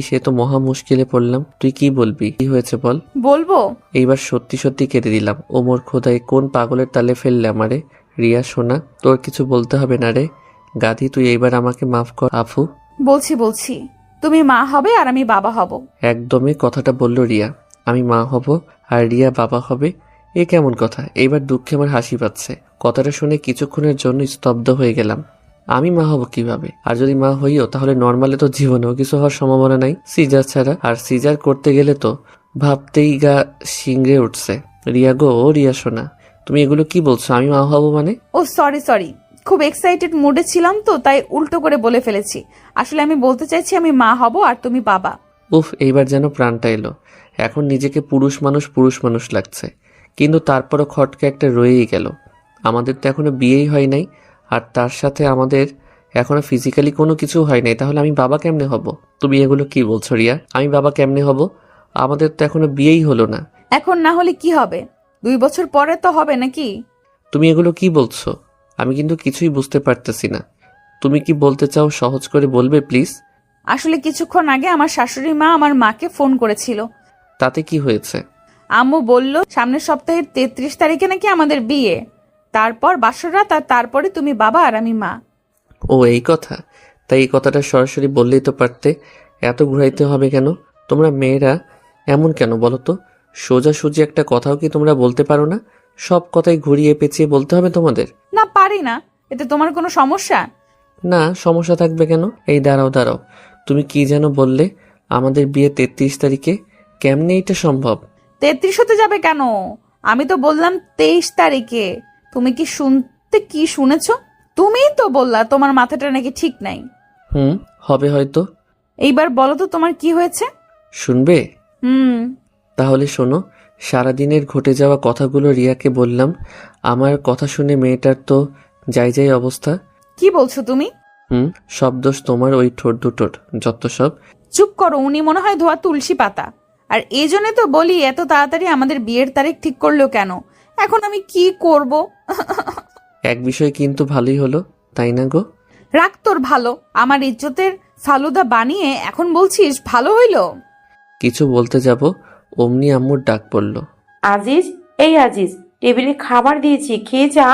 সে তো মহা মুশকিলে পড়লাম। তুই কি বলবি, কি হয়েছে বল। বলবো? এইবার সত্যি সত্যি কেটে দিলাম। ওমর খোদাই, কোন পাগলের তালে ফেললে আমারে। রিয়া শোনা, তোর কিছু বলতে হবে না রে। গাধি, তুই এইবার আমাকে মাফ কর আফু। বলছি তুমি মা হবে আর আমি বাবা হব। একদমই কথাটা বলল রিয়া। আমি মা হব আর রিয়া বাবা হবে? এ কেমন কথা? এইবার দুঃখে আমার হাসি পাচ্ছে। কথাটা শুনে কিছুক্ষণের জন্য স্তব্ধ হয়ে গেলাম। আমি মা হব কিভাবে? আর যদি মা হইও তাহলে নর্মালে তো জীবনেও কিছু হওয়ার সম্ভাবনা নাই, সিজার ছাড়া। আর সিজার করতে গেলে তো ভাবতেই গা শিংড়ে উঠছে। রিয়া গো, ও রিয়া শোনা, তুমি এগুলো কি বলছো? আমি মা হব মানে? ও সরি, খুব এক্সাইটেড মুডে ছিলাম তো, তাই উল্টো করে বলে ফেলেছি। আসলে আমি বলতে চাইছি আমি মা হব আর তুমি বাবা। উফ, এইবার যেন প্রাণটা এলো। এখন নিজেকে পুরুষ মানুষ লাগছে, কিন্তু তারপরও খটকা একটা রয়েই গেল। আমাদের তো এখনো বিয়েই হয় নাই, আর তার সাথে আমাদের এখনো ফিজিক্যালি কোনো কিছু হয় নাই। তাহলে আমি বাবা কেমনে হব? তুমি এগুলো কি বলছো রিয়া? আমি বাবা কেমনে হব? আমাদের তো এখনো বিয়েই হলো না। এখন না হলে কি হবে? 2 বছর পরে তো হবে নাকি? তুমি এগুলো কি বলছো? আমি কিন্তু কিছুই বুঝতে পারতেছি না। তুমি কি বলতে চাও সহজ করে বলবে প্লিজ? আসলে কিছুক্ষণ আগে আমার শাশুড়ি মা আমার মাকে ফোন করেছিল। তাতে কি হয়েছে? আম্মু বলল সামনের সপ্তাহের 33 তারিখে নাকি আমাদের বিয়ে, তারপর বাসরাত, আর তারপরে তুমি বাবা আর আমি মা। ও এই কথা? তাই এই কথাটা সরাসরি বললেই তো পারতে। এত ঘুরাইতে হবে কেন? তোমরা মেয়েরা এমন কেন বলো তো? সোজাসুজি একটা কথাও কি তোমরা বলতে পারো না? সব কথাই ঘুরিয়ে পেঁচিয়ে বলতে হবে তোমাদের? না, পারি না। এতে তোমার কোনো সমস্যা? না, সমস্যা থাকবে কেন? এই দাঁড়াও, তুমি কি যেন বললে আমাদের বিয়ে 33 তারিখে? কেমনে এটা সম্ভব? 33 হতে যাবে কেন? আমি তো বললাম 23 তারিখে। তুমি কি শুনেছ? তুমিই তো বললা তোমার মাথাটা নাকি ঠিক নাই। হবে হয়তো। এইবার বলো তো তোমার কি হয়েছে? শুনবে? হুম। তাহলে শোনো। সারাদিনের ঘটে যাওয়া কথাগুলো রিয়াকে বললাম। আমার কথা শুনে মেয়েটার তো যাই অবস্থা। কি বলছো তুমি? সব দোষ তোমার ওই ঠোঁট দুটোর, যত সব। চুপ করো, উনি মনে হয় ধোয়া তুলসী পাতা। আর এই জন্য তো বলি এত তাড়াতাড়ি আমাদের বিয়ের তারিখ ঠিক করলো কেন? এখন আমি কি করব? এক বিষয় কিন্তু ভালোই হলো, তাই না গো? রাখ তোর ভালো, আমার ইজ্জতের ফালুদা বানিয়ে এখন বলছিস ভালো হইল? কিছু বলতে যাব অমনি আম্মুর ডাক পড়ল। আজিজ, এই আজিজ, টেবিলে খাবার দিয়েছি, খেয়ে যা।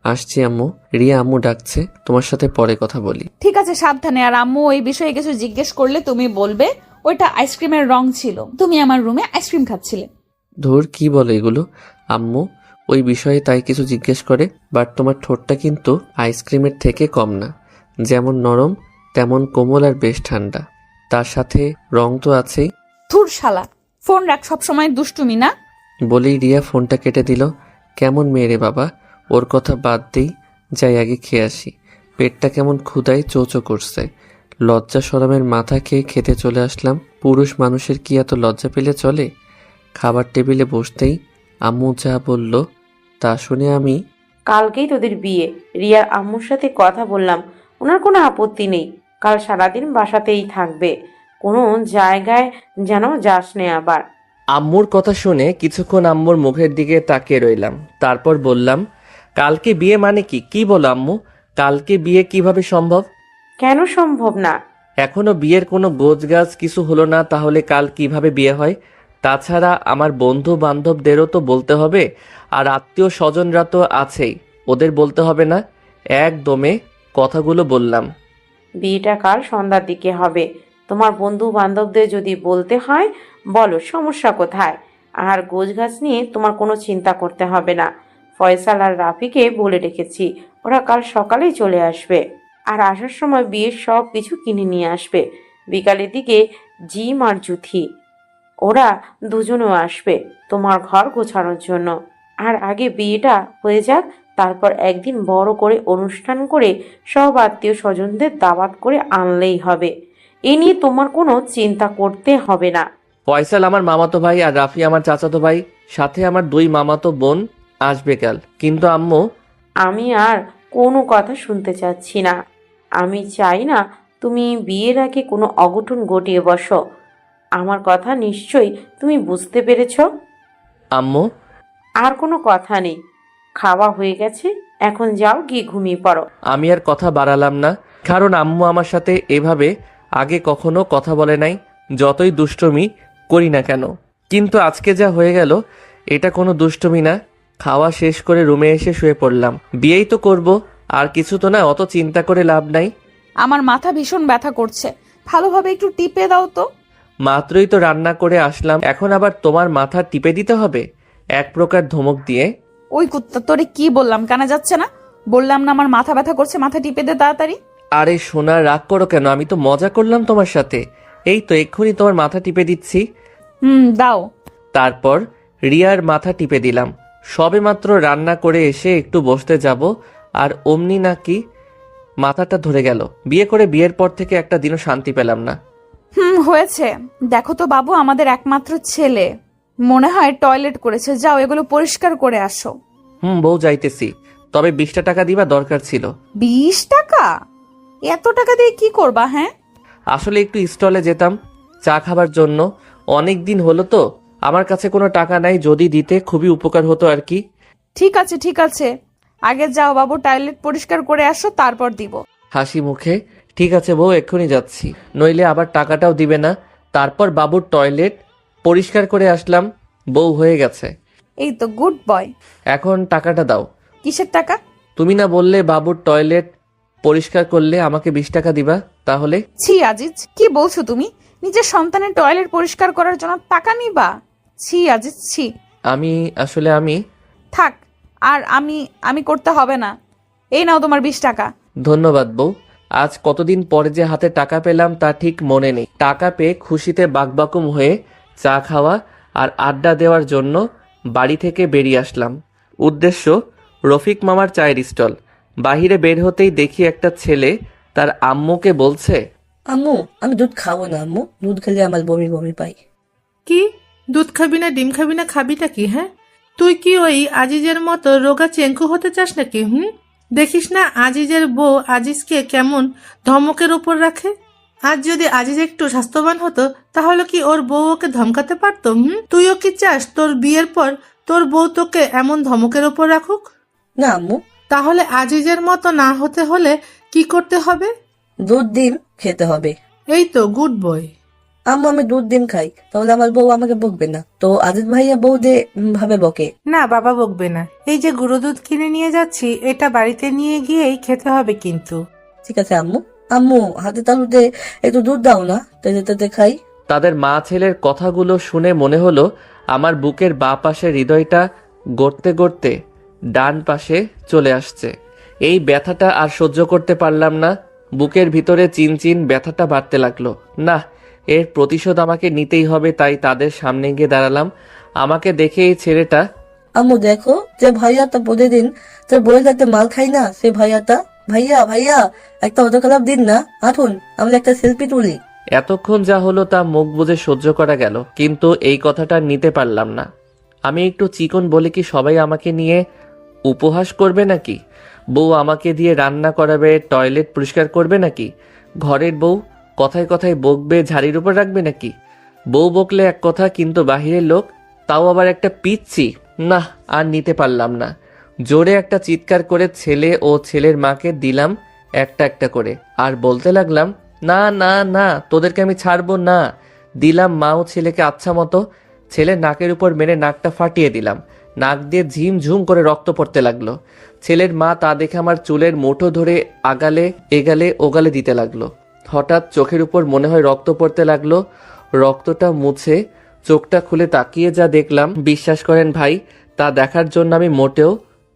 আসছি আম্মু। রিয়া আম্মু ডাকছে, তোমার সাথে পরে কথা বলি। ঠিক আছে, সাবধানে। আর আম্মু ওই বিষয়ে কিছু জিজ্ঞেস করলে তুমি বলবে ওইটা আইসক্রিমের রং ছিল, তুমি আমার রুমে আইসক্রিম খাচ্ছিলে। ধুর, কি বলে এগুলো? আম্মু ওই বিষয়ে তাই কিছু জিজ্ঞেস করে, বাট তোমার ঠোঁটটা কিন্তু আইসক্রিমের থেকে কম না। যেমন নরম তেমন কোমল আর বেশ ঠান্ডা, তার সাথে রং তো আছেই। ধুর শালা, ফোন রাখ, সবসময় দুষ্টুমি না। বলেই রিয়া ফোনটা কেটে দিল। কেমন মেয়ে রে বাবা, ওর কথা বাদ দেই, যাই আগে খেয়ে আসি। পেটটা কেমন ক্ষুধায় চোচো করছে। লজ্জা শরমের মাথা খেয়ে খেতে চলে আসলাম। পুরুষ মানুষের কি এত লজ্জা পেলে চলে? খাবার টেবিলে বসতেই আম্মু যা বলল তা শুনে আমি কালকেই তোদের বিয়ে, রিয়ার আম্মুর সাথে কথা বললাম, ওনার কোনো আপত্তি নেই। কাল সারাদিন বাসাতেই থাকবে, কোনো জায়গায় যেন যাস নে আবার। আম্মুর কথা শুনে কিছুক্ষণ আম্মুর মুখের দিকে তাকিয়ে রইলাম, তারপর বললাম, কালকে বিয়ে মানে কি? কি বলো আম্মু, কালকে বিয়ে কিভাবে সম্ভব? কেন সম্ভব না? এখনো বিয়ের কোনো গোছগাছ কিছু হলো না, তাহলে কাল কিভাবে বিয়ে হয়? তাছাড়া আমার বন্ধু বান্ধবদেরও তো বলতে হবে, আর আত্মীয় স্বজনরা তো আছেই, ওদের বলতে হবে না? একদমে কথাগুলো বললাম। বিয়েটা কাল সন্ধ্যার দিকে হবে। তোমার বন্ধু বান্ধবদের যদি বলতে হয় বলো, সমস্যা কোথায়? আর গোছগাছ নিয়ে তোমার কোনো চিন্তা করতে হবে না। ফয়সাল আর রাফিকে বলে রেখেছি, ওরা কাল সকালেই চলে আসবে। আর আসার সময় বিয়ের সব কিছু কিনে নিয়ে আসবে। বিকালের দিকে জিম আর জুথি, ওরা দুজনেও আসবে তোমার ঘর গোছানোর জন্য। আর আগে বিয়েটা হয়ে যাক, তারপর একদিন বড় করে অনুষ্ঠান করে সব আত্মীয় স্বজনদের দাওয়াত করে আনলেই হবে। এ নিয়ে তোমার কোনো চিন্তা করতে হবে না। ফয়সাল আমার মামাতো ভাই আর রাফি আমার চাচাতো ভাই, সাথে আমার 2 মামাতো বোন আসবে কাল। কিন্তু আম্মু, আমি আর কোনো কথা শুনতে চাচ্ছি না। আমি চাই না তুমি বিয়ের আগে কোনো অঘটন ঘটিয়ে বসো। আমার কথা নিশ্চয়ই তুমি বুঝতে পেরেছ। আম্মু, আর কোনো কথা নেই, খাওয়া হয়ে গেছে, এখন যাও গিয়ে ঘুমিয়ে পড়ো। আমি আর কথা বাড়ালাম না, কারণ আম্মু আমার সাথে এভাবে আগে কখনো কথা বলে নাই, যতই দুষ্টুমি করি না কেন। কিন্তু আজকে যা হয়ে গেল, এটা কোনো দুষ্টুমি না। খাওয়া শেষ করে রুমে এসে শুয়ে পড়লাম। বিয়েই তো করব, আর কিছু তো না, অত চিন্তা করে লাভ নাই। আমার মাথা ভীষণ ব্যথা করছে, ভালোভাবে একটু টিপে দাও তো। মাত্রই তো রান্না করে আসলাম, এখন আবার তোমার মাথা টিপে দিতে হবে? এক প্রকার ধমক দিয়ে। ওই কুত্তা, তোরে কি বললাম, কানা যাচ্ছে না? বললাম না আমার মাথা ব্যথা করছে, মাথা টিপে দে তাড়াতাড়ি। আরে সোনা, রাগ করো কেন? আমি তো মজা করলাম তোমার সাথে। এই তো এক্ষুনি তোমার মাথা টিপে দিচ্ছি। দাও। তারপর রিয়ার মাথা টিপে দিলাম। সবে মাত্র রান্না করে এসে একটু বসতে যাব, আর অমনি নাকি মাথাটা ধরে গেল। বিয়ে করে বিয়ের পর থেকে একটা দিনও শান্তি পেলাম না। হয়েছে, দেখো তো বাবু, আমাদের একমাত্র ছেলে মনে হয় টয়লেট করেছে, যাও এগুলো পরিষ্কার করে আসো। বউ, যাইতেছি, তবে 20টা টাকা দিবা দরকার ছিল। 20 টাকা? এত টাকা দিয়ে কি করবা? হ্যাঁ, আসলে একটু স্টলে যেতাম চা খাবার জন্য, অনেক দিন হলো তো, আমার কাছে কোনো টাকা নাই, যদি দিতে খুবই উপকার হতো আর কি। ঠিক আছে ঠিক আছে, আগে যাও বাবু, টয়লেট পরিষ্কার করে আসো, তারপর দিব। হাসি মুখে, ঠিক আছে বউ, এক্ষুনি যাচ্ছি, নইলে আবার টাকাটাও দিবে না। তারপর বাবুর টয়লেট পরিষ্কার করে আসলাম, বউ হয়ে গেছে। এই তো গুড বয়। এখন টাকাটা দাও। কিসের টাকা? তুমি না বললে বাবুর টয়লেট পরিষ্কার করলে আমাকে 20 টাকা দিবা? তাহলে ছি আজিজ, কি বলছো তুমি? নিজের সন্তানের টয়লেট পরিষ্কার করার জন্য টাকা নিবা? ছি আজিজ, ছি। আমি থাক, আর আমি করতে হবে না। এই নাও তোমার 20 টাকা। ধন্যবাদ বউ। আজ কতদিন পরে যে হাতে টাকা পেলাম তা ঠিক মনে নেই। টাকা পেয়ে খুশিতে বাকবাকুম হয়ে চা খাওয়া আর আড্ডা দেওয়ার জন্য বাড়ি থেকে বেরিয়ে আসলাম। উদ্দেশ্য রফিক মামার চায়ের স্টল। বাহিরে বের হতেই দেখি একটা ছেলে তার আম্মুকে বলছে, আম্মু, আমি দুধ খাবো না আম্মু, দুধ খেলে আমার বমি বমি পাই। কি? দুধ খাবি না, ডিম খাবি না, খাবিটা কি? হ্যাঁ, তুই কি ওই আজিজের মতো রোগা চেঙ্কু হতে চাস নাকি? দেখিস না আজিজের বউ আজিজকে কেমন ধমকের উপর রাখে। আজ যদি আজিজ একটু স্বাস্থ্যবান হতো তাহলে কি ওর বউ ওকে ধমকাতে পারতো? তুইও কি চাস তোর বিয়ের পর তোর বউ তোকে এমন ধমকের উপর রাখুক? না আম্মু, তাহলে আজিজের মতো না হতে হলে কি করতে হবে? দুধ ডিম খেতে হবে। এই তো গুড বয়। আম্মু, আমি দুধ ডিম খাই, তাহলে আমার বউ আমাকে বকবে না তো? আজিজ ভাইয়া বউ দে ভাবে বকে। না বাবা বকবে না। এই যে গুঁড়ো দুধ কিনে নিয়ে যাচ্ছি, এটা বাড়িতে নিয়ে গিয়েই খেতে হবে কিন্তু। ঠিক আছে আম্মু। আম্মু, হাতে তালুতে একটু দুধ দাও না, তেতে তেতে খাই। তাদের মা ছেলের কথাগুলো শুনে মনে হলো আমার বুকের বাঁ পাশে হৃদয়টা গড়তে গড়তে ডান পাশে চলে আসছে। এই ব্যথাটা আর সহ্য করতে পারলাম না। বুকের ভিতরে চিনচিন ব্যথাটা বাড়তে লাগলো। না, এর প্রতিশোধ আমাকে নিতেই হবে। তাই তাদের সামনে গিয়ে দাঁড়ালাম। আমাকে দেখে এই ছেলেটা, আম্মু দেখো, যে ভাইয়াটা প্রতিদিন তোর বউয়ের সাথে মাল খাই না, সে ভাইয়াটা। ভাইয়া ভাইয়া, একটা অটোগ্রাফ দিন না, আসুন আমরা একটা সেলফি তুলি। এতক্ষণ যা হলো তা মুখ বুজে সহ্য করা গেল, কিন্তু এই কথাটা নিতে পারলাম না। আমি একটু চিকন বলে কি সবাই আমাকে নিয়ে উপহাস করবে নাকি? বউ আমাকে দিয়ে রান্না করাবে, টয়লেট পরিষ্কার করবে নাকি? ঘরের বউ কথায় কথায় বকবে, ঝাড়ির উপর রাখবে নাকি? বউ বকলে এক কথা, কিন্তু বাহিরের লোক, তাও আবার একটা পিচ্ছি। না, আর নিতে পারলাম না। জোরে একটা চিৎকার করে ছেলে ও ছেলের মাকে দিলাম একটা একটা করে, আর বলতে লাগলাম, না না না, তোদেরকে আমি ছাড়বো না। দিলাম মা ও ছেলেকে আচ্ছা মতো। ছেলের নাকের উপর মেরে নাকটা ফাটিয়ে দিলাম। নাক দিয়ে ঝিমঝুম করে রক্ত পড়তে লাগলো। ছেলের মা তা দেখে আমার চুলের মুঠো ধরে আগালে এগালে ওগালে দিতে লাগলো। হঠাৎ চোখের উপর মনে হয় রক্ত পড়তে লাগলো। রক্তটা মুছে চোখটা খুলে তাকিয়ে যা দেখলাম, বিশ্বাস করেন ভাই, তা দেখার জন্য আমি মোটেও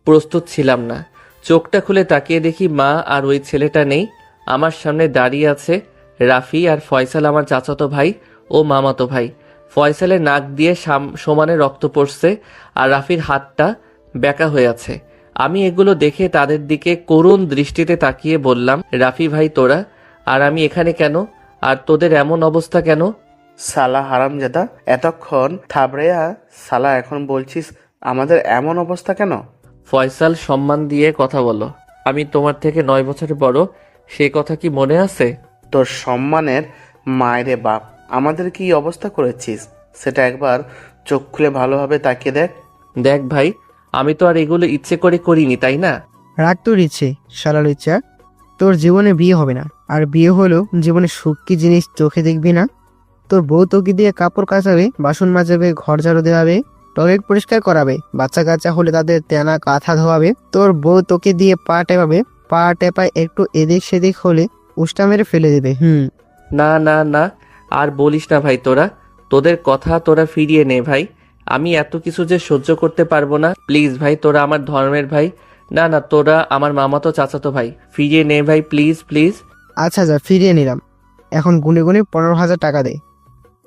প্রস্তুত ছিলাম না। চোখটা খুলে তাকিয়ে দেখি মা আর ওই ছেলেটা নেই। আমার সামনে দাঁড়িয়ে আছে রাফি আর ফয়সাল, আমার চাচাতো ভাই ও মামাতো ভাই। ফয়সালের নাক দিয়ে সমানে রক্ত পড়ছে আর রাফির হাতটা ব্যাকা হয়ে আছে। আমি এগুলো দেখে তাদের দিকে করুণ দৃষ্টিতে তাকিয়ে বললাম, রাফি ভাই তোরা, আর আমি এখানে কেন? আর তোদের এমন অবস্থা কেন? সালা হারামজাদা, এতক্ষণ থাবড়েয়া সালা, এখন বলছিস আমাদের এমন অবস্থা কেন? ফয়সাল, সম্মান দিয়ে কথা বলো। আমি তোমার থেকে 9 বছরের বড়, সে কথা কি মনে আছে? তোর সম্মানের মায়েরে বাপ, আমাদের কি অবস্থা করেছিস সেটা একবার চোখ খুলে ভালোভাবে তাকিয়ে দেখ। দেখ ভাই, আমি তো আর এগুলো ইচ্ছে করে করিনি, তাই না? রাগ তোর ইচ্ছে, শালার ইচ্ছা। তোর জীবনে বিয়ে হবে না, আর বিয়ে হলেও জীবনে সুখ কি জিনিস চোখে দেখবি না। তোর বউ তোকে দিয়ে কাপড় কাচাবে, বাসন মাজাবে, ঘর ঝাড়ু দেওয়াবে, টয়লেট পরিষ্কার করাবে, বাচ্চা কাচ্চা হলে তাদের তেনা কাঁথা ধোয়াবে। তোর বউ তোকে দিয়ে পা টেপাবে, পা টেপায় একটু এদিক সেদিক হলে উষ্টা মেরে ফেলে দেবে। না না না, আর বলিস না ভাই। তোদের কথা তোরা ফিরিয়ে নে ভাই। আমি এত কিছু যে সহ্য করতে পারবো না। প্লিজ ভাই, তোরা আমার ধর্মের ভাই। না না, তোরা আমার মামাতো চাচাতো ভাই। ফিরিয়ে নে ভাই, প্লিজ প্লিজ। আচ্ছা যা, ফিরিয়ে নিলাম। এখন গুনে গুনে 15,000 টাকা দে।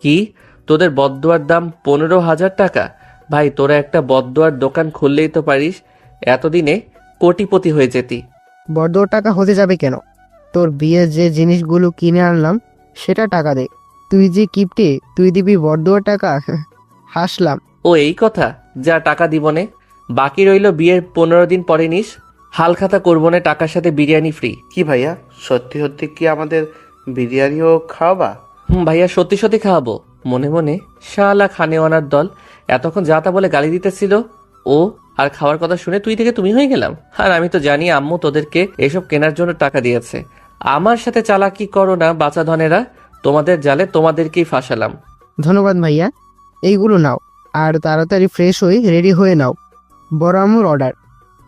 কি? তোদের বদদোয়ার দাম 15,000 টাকা? ভাই, তোরা একটা বদদোয়ার দোকান খুললেই তো পারিস, এতদিনে কোটিপতি হয়ে যেতি। বড় টাকা হতে যাবে কেন? তোর বিয়ের যে জিনিসগুলো কিনে আনলাম সেটা টাকা দে। তুই যে কিপটে, তুই দিবি বড় টাকা? হাসলাম। ও এই কথা, যা টাকা দিবনে। বাকি রইল বিয়ের 15 দিন পরে নিস। হালখাতা করবো না, টাকার সাথে বিরিয়ানি ফ্রি। কি ভাইয়া, সত্যি সত্যি কি আমাদের বিরিয়ানিও খাওয়াবা? ভাইয়া, সত্যি সত্যি খাওয়াবো। মনে মনে শালা খানেওয়ানার দল, এতক্ষণ যা তা বলে গালি দিতেছিল ও, আর খাওয়ার কথা শুনে তুই থেকে তুমি হয়ে গেলাম। আর আমি তো জানি আম্মু তোদেরকে এসব কেনার জন্য টাকা দিয়েছে। আমার সাথে চালাকি করো না বাচ্চা ধনেরা, তোমাদের জালে তোমাদেরকেই ফাঁসালাম। ধন্যবাদ ভাইয়া, এইগুলো নাও, আর তাড়াতাড়ি ফ্রেশ হয়ে রেডি হয়ে নাও। বড় আম্মুর অর্ডার,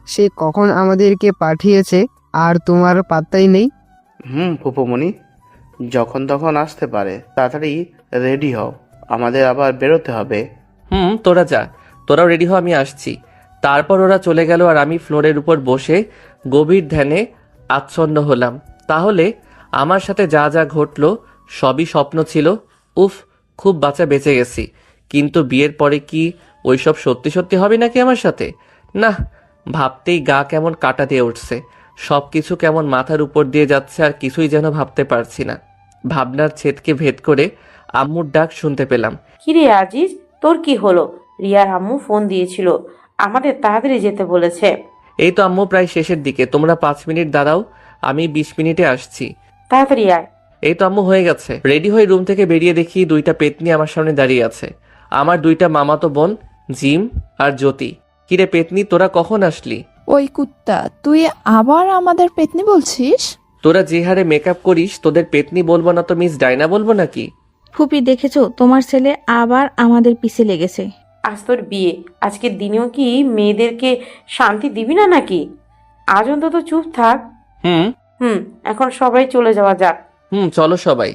সে কখন আমাদেরকে পাঠিয়েছে আর তোমার পাত্তাই নেই। ফুপুমণি যখন তখন আসতে পারে, তাড়াতাড়ি রেডি হও, আমাদের আবার বেরোতে হবে। তোরা যা, তোরাও রেডি হ, আমি আসছি। তারপর ওরা চলে গেল আর আমি ফ্লোরের উপর বসে গভীর ধ্যানে আচ্ছন্ন হলাম। তাহলে আমার সাথে যা যা ঘটলো সবই স্বপ্ন ছিল। উফ, খুব বাঁচা বেঁচে গেছি। কিন্তু বিয়ের পরে কি ওইসব সত্যি সত্যি হবে নাকি আমার সাথে? না, ভাবতেই গা কেমন কাটা দিয়ে উঠছে। সব কিছু কেমন মাথার উপর দিয়ে যাচ্ছে, আর কিছুই যেন ভাবতে পারছি না। ভাবনার ছেদকে ভেদ করে আম্মুর ডাক শুনতে পেলাম। কিরে আজিজ, তোর কি হলো? রিয়ার আম্মু ফোন দিয়েছিল, আমাদের তাড়াতাড়ি যেতে বলেছে। এই তো আম্মু প্রায় শেষের দিকে, তোমরা 5 মিনিট দাঁড়াও, আমি 20 মিনিটে আসছি। তাড়াতাড়ি আয়। এই তো আম্মু হয়ে গেছে। রেডি হয়ে রুম থেকে বেরিয়ে দেখি 2টা পেতনি আমার সামনে দাঁড়িয়ে আছে। আমার 2টা মামাতো বোন, জিম আর জ্যোতি। কিরে পেতনি, তোরা কখন আসলি? ওই কুত্তা, তুই আবার আমাদের পেতনি বলছিস? তোরা যে হারে মেকআপ করিস, তোদের পেতনি বলবো না তো মিস ডায়না বলবো নাকি? ফুপি দেখেছো, তোমার ছেলে আবার আমাদের পিছে লেগেছে। আজ তোর বিয়ে, আজকের দিনেও কি মেয়েদেরকে শান্তি দিবি না নাকি? আজ অন্তত চুপ থাক। হুম, এখন সবাই চলে যাওয়া যাক। চলো সবাই।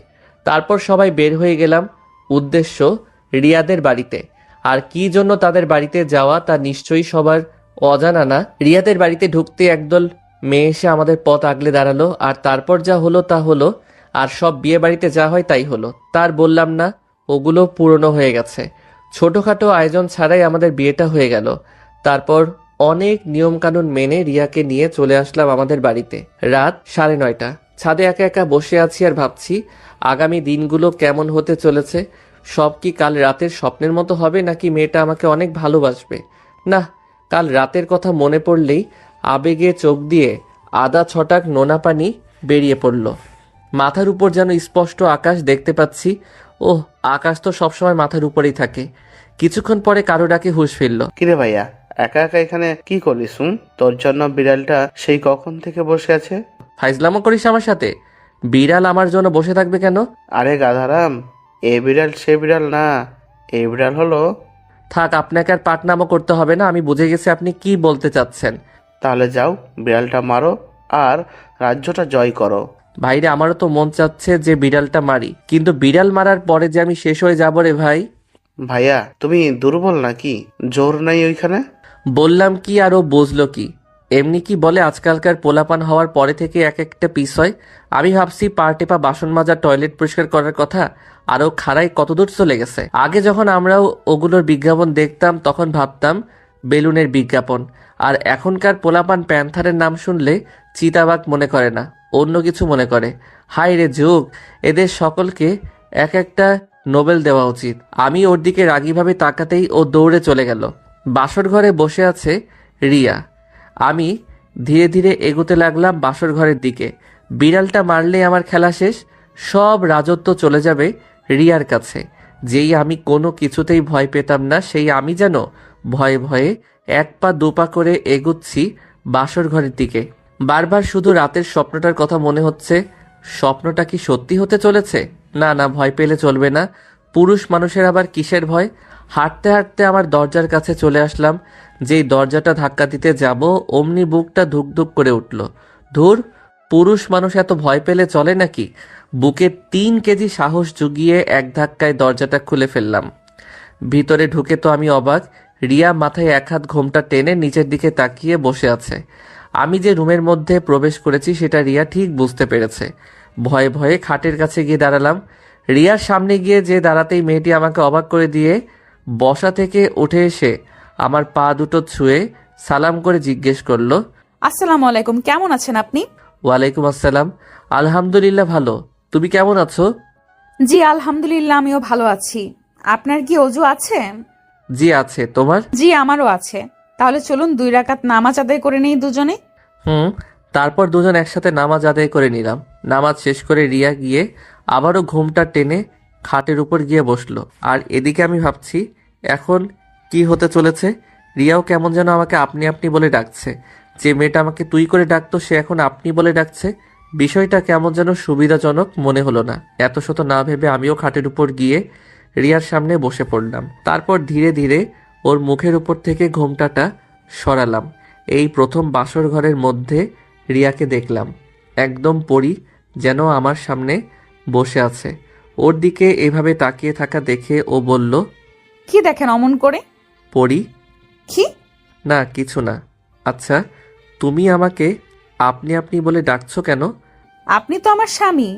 তারপর সবাই বের হয়ে গেলাম, উদ্দেশ্য রিয়াদের বাড়িতে। আর কি জন্য তাদের বাড়িতে যাওয়া তা নিশ্চয়ই সবার অজানা না। রিয়াদের বাড়িতে ঢুকতে একদল মেয়ে এসে আমাদের পথ আগলে দাঁড়ালো, আর তারপর যা হলো তা হলো। আর সব বিয়ে বাড়িতে যা হয় তাই হলো। তার বললাম না, ওগুলো পুরনো হয়ে গেছে। ছোটখাটো আয়োজন ছাড়াই আমাদের বিয়েটা হয়ে গেল। তারপর অনেক নিয়মকানুন মেনে রিয়াকে নিয়ে চলে আসলাম আমাদের বাড়িতে। রাত 9:30। ছাদে একা একা বসে আছি আর ভাবছি আগামী দিনগুলো কেমন হতে চলেছে। সব কি কাল রাতের স্বপ্নের মতো হবে, নাকি মেয়েটা আমাকে অনেক ভালোবাসবে? না, কাল রাতের কথা মনে পড়লেই আবেগে চোখ দিয়ে আদা ছটাক নোনা পানি বেরিয়ে পড়ল। মাথার উপর যেন স্পষ্ট আকাশ দেখতে পাচ্ছি। ওহ, আকাশ তো সবসময় মাথার উপরেই থাকে। কিছুক্ষণ পরে কারো ডাকে হুঁশ ফিরল। কিরে ভাইয়া, একা একা এখানে কি করিস? তোর জন্য বিড়ালটা সেই কখন থেকে বসে আছে। ফাইজলামো করিস আমার সাথে? বিড়াল আমার জন্য বসে থাকবে কেন? আরে গাধারাম, এ বিড়াল সে বিড়াল না, এই বিড়াল হলো। থাক, আপনাকে আর পাটনামো করতে হবে না, আমি বুঝে গেছি আপনি কি বলতে চাচ্ছেন। তাহলে যাও, বিড়ালটা মারো আর রাজ্যটা জয় করো। ভাইরে, আমারও তো মন চাচ্ছে যে বিড়ালটা মারি, কিন্তু বিড়াল মারার পরে যে আমি শেষ হয়ে যাবো রে ভাই। ভাইয়া, তুমি দুর্বল নাকি? জোর নাই ওইখানে? বললাম কি আর ও বুঝলো কি? এমনি কি বলে আজকালকার পোলাপান হওয়ার পরে থেকে এক একটা পিস হয়। আমি ভাবছি পা টেপা বাসন মাজা, টয়লেট পরিষ্কার করার কথা, আরও খাড়াই কতদূর চলে গেছে। আগে যখন আমরাও ওগুলোর বিজ্ঞাপন দেখতাম তখন ভাবতাম বেলুনের বিজ্ঞাপন, আর এখনকার পোলাপান প্যান্থারের নাম শুনলে চিতাবাঘ মনে করে না, অন্য কিছু মনে করে। হায় রে যুগ, এদের সকলকে এক একটা নোবেল দেওয়া উচিত। আমি ওর দিকে রাগীভাবে তাকাতেই ও দৌড়ে চলে গেল। বাসর ঘরে বসে আছে রিয়া। আমি ধীরে ধীরে এগোতে লাগলাম বাসর ঘরের দিকে। বিড়ালটা মারলে আমার খেলা শেষ, সব রাজত্ব চলে যাবে রিয়ার কাছে। যেই আমি কোনো কিছুতেই ভয় পেতাম না, সেই আমি যেন ভয়ে ভয়ে 1 পা 2 পা করে এগুচ্ছি বাসর ঘরের দিকে। বারবার শুধু রাতের স্বপ্নটার কথা মনে হচ্ছে। স্বপ্নটা কি সত্যি হতে চলেছে? না না, ভয় পেলে চলবে না। পুরুষ মানুষের আবার কিসের ভয়? হাঁটতে হাঁটতে আমার দরজার কাছে চলে আসলাম। যেই দরজাটা ধাক্কা দিতে যাব, অমনি বুকটা ধুকধুক করে উঠল। ধুর, পুরুষ মানুষ এত ভয় পেলে চলে নাকি? বুকে 3 কেজি সাহস জুগিয়ে এক ধাক্কায় দরজাটা খুলে ফেললাম। ভিতরে ঢুকে তো আমি অবাক। রিয়া মাথায় 1 হাত ঘোমটা টেনে নিচের দিকে তাকিয়ে বসে আছে। আমি যে রুমের মধ্যে প্রবেশ করেছি সেটা রিয়া ঠিক বুঝতে পেরেছে। ভয়ে ভয়ে খাটের কাছে গিয়ে দাঁড়ালাম। রিয়ার সামনে গিয়ে যে দাঁড়াতেই মেয়েটি আমাকে অবাক করে দিয়ে বসা থেকে উঠে এসে আমার পা দুটো ছুঁয়ে সালাম করে জিজ্ঞেস করলো, আসসালামু আলাইকুম, কেমন আছেন আপনি? ওয়ালাইকুম আসসালাম, আলহামদুলিল্লাহ ভালো, তুমি কেমন আছো? জি আলহামদুলিল্লাহ, আমিও ভালো আছি। আপনার কি অজু আছে? জি আছে, তোমার? জি আমারও আছে। তাহলে চলুন 2 রাকাত নামাজ আদায় করে নেই দুজনে। তারপর দুজন একসাথে নামাজ আদায় করে নিলাম। নামাজ শেষ করে রিয়া গিয়ে আবারও ঘুমটা টেনে খাটের উপর গিয়ে বসলো। আর এদিকে আমি ভাবছি এখন কি হতে চলেছে। রিয়াও কেমন যেন আমাকে আপনি আপনি বলে ডাকছে। যে মেয়েটা আমাকে তুই করে ডাকতো সে এখন আপনি বলে ডাকছে। বিষয়টা কেমন যেন সুবিধাজনক মনে হলো না। এত শত না ভেবে আমিও খাটের উপর গিয়ে রিয়ার সামনে বসে পড়লাম। তারপর ধীরে ধীরে ওর মুখের উপর থেকে ঘোমটাটা সরালাম। এই প্রথম বাসর ঘরের মধ্যে রিয়াকে দেখলাম, একদম পরি, যেন আমার সামনে বসে আছে। ওর দিকে এভাবে তাকিয়ে থাকা দেখে ও বলল, কি দেখেন অমন করে? পরি? কি? না কিছু না। আচ্ছা, তুমি আমাকে আপনি আপনি বলে ডাকছো কেন? আপনি তো আমার স্বামী।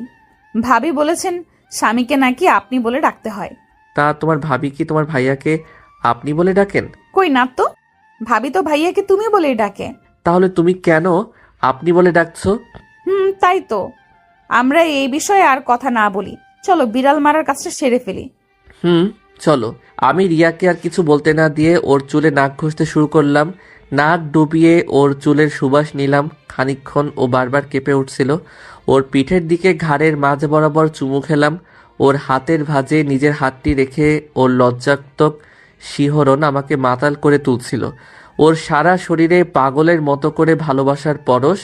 ভাবি বলেছেন স্বামীকে নাকি আপনি বলে ডাকতে হয়। তা তোমার ভাবি কি তোমার ভাইয়াকে আপনি বলে ডাকেন? কই না তো, ভাবি তো ভাইয়াকে তুমি বলেই ডাকে। তাহলে তুমি কেন আপনি বলে ডাকছো? তাই তো। আমরা এই বিষয়ে আর কথা না বলি, চলো বিড়াল মারার কাজটা সেরে ফেলি। চলো। আমি রিয়াকে আর কিছু বলতে না দিয়ে ওর চুলে নাক ঘষতে শুরু করলাম। নাক ডুবিয়ে ওর চুলের সুবাস নিলাম খানিকক্ষণ। ও বারবার কেঁপে উঠছিল। ওর পিঠের দিকে ঘাড়ের মাঝ বরাবর চুমু খেলাম। ওর হাতের ভাঁজে নিজের হাতটি রেখে ওর লজ্জাত্মক শিহরণ আমাকে মাতাল করে তুলছিল। ওর সারা শরীরে পাগলের মতো করে ভালোবাসার পরশ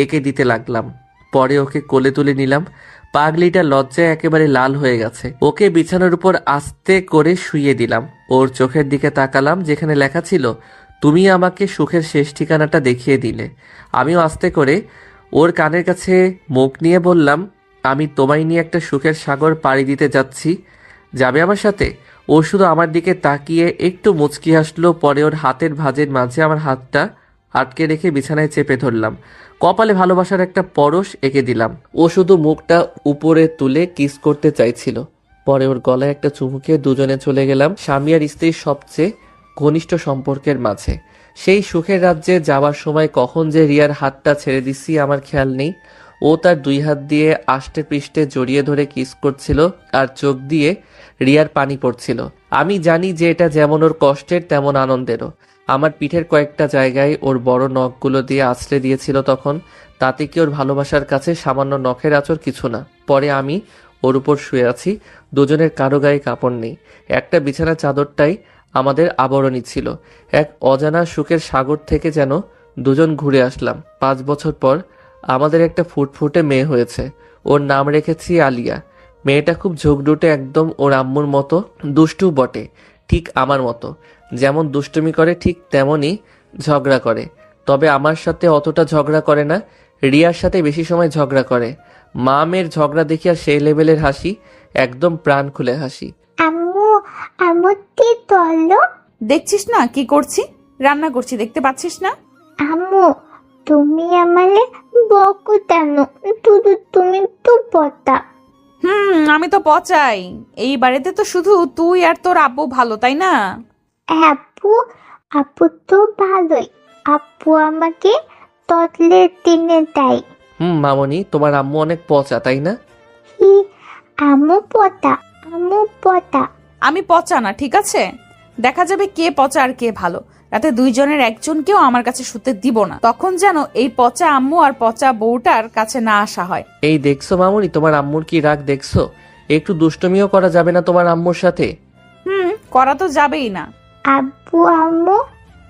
এঁকে দিতে লাগলাম। পরে ওকে কোলে তুলে নিলাম। পাগলিটা লজ্জায় একেবারে লাল হয়ে গেছে। ওকে বিছানার উপর আস্তে করে শুইয়ে দিলাম। ওর চোখের দিকে তাকালাম, যেখানে লেখা ছিল তুমি আমাকে সুখের শেষ ঠিকানাটা দেখিয়ে দিলে। আমিও আস্তে করে ওর কানের কাছে মুখ নিয়ে বললাম, আমি তোমায় নিয়ে একটা সুখের সাগর পাড়ি দিতে যাচ্ছি, যাবে আমার সাথে? ও শুধু আমার দিকে তাকিয়ে একটু মুচকি হাসলো। পরে ওর হাতের ভাঁজের মাঝে আমার হাতটা আটকে রেখে বিছানায় চেপে ধরলাম। কপালে ভালোবাসার একটা পরশ এঁকে দিলাম। ও শুধু মুখটা উপরে তুলে কিস করতে চাইছিল। পরে ওর গলায় একটা চুমুকে দুজনে চলে গেলাম স্বামী আর স্ত্রীর সবচেয়ে ঘনিষ্ঠ সম্পর্কের মাঝে। সেই সুখের রাজ্যে যাওয়ার সময় কখন যে রিয়ার হাতটা ছেড়ে দিছি আমার খেয়াল নেই। ও তার দুই হাত দিয়ে আষ্টে পৃষ্ঠে জড়িয়ে ধরে কিস করছিল আর চোখ দিয়ে রিয়ার পানি পড়ছিল। আমি জানি যে এটা যেমন ওর কষ্টের তেমন আনন্দেরও। আমার পিঠের কয়েকটা জায়গায় ওর বড় নখগুলো দিয়ে আছড়ে দিয়েছিল তখন। তাতে কি ওর ভালোবাসার কাছে সামান্য নখের আঁচড় কিছু না। পরে আমি ওর উপর শুয়ে আছি, দুজনের কারো গায়ে কাপড় নেই। একটা বিছানার চাদরটাই আমাদের আবরণী ছিল। এক অজানা সুখের সাগর থেকে যেন দুজন ঘুরে আসলাম। 5 বছর পর আমাদের একটা ফুটফুটে মেয়ে হয়েছে। ওর নাম রেখেছি আলিয়া। মেয়েটা খুব ঝোঁকডুটে, একদম ওর আম্মুর মতো দুষ্টু বটে, ঠিক আমার মতো। যেমন দুষ্টুমি করে ঠিক তেমনই ঝগড়া করে। তবে আমার সাথে অতটা ঝগড়া করে না, রিয়ার সাথে বেশি সময় ঝগড়া করে। মা মেয়ের ঝগড়া দেখি আর সেই লেভেলের হাসি, একদম প্রাণ খুলে হাসি। আম্মু আমুতি তোলো। দেখছিস না কি করছি? রান্না করছি, দেখতে পাচ্ছিস না? আম্মু তুমি আমালে বকু কেন? তুমি তো পতা। আমি তো পচাই। এই বাড়িতে তো শুধু তুই আর তোর আব্বু ভালো, তাই না? আপু আপু তো ভালোই। আপু আমাকে ততলে দিনে দেয়। মামনি, তোমার আম্মু অনেক পচা, তাই না? হি আম্মু পতা, আম্মু পতা। আমি পচা না, ঠিক আছে? দেখা যাবে কে পচা আর কে ভালো। রাতে দুইজনের একজনকেও আমার কাছে শুতে দিব না। তখন যেন এই পচা আম্মু আর পচা বউটার কাছে না আসা হয়। এই দেখছো মামনি, তোমার আম্মুর কি রাগ দেখছো? একটু দুষ্টমিও করা যাবে না তোমার আম্মুর সাথে? করা তো যাবেই না। আব্বু আম্মু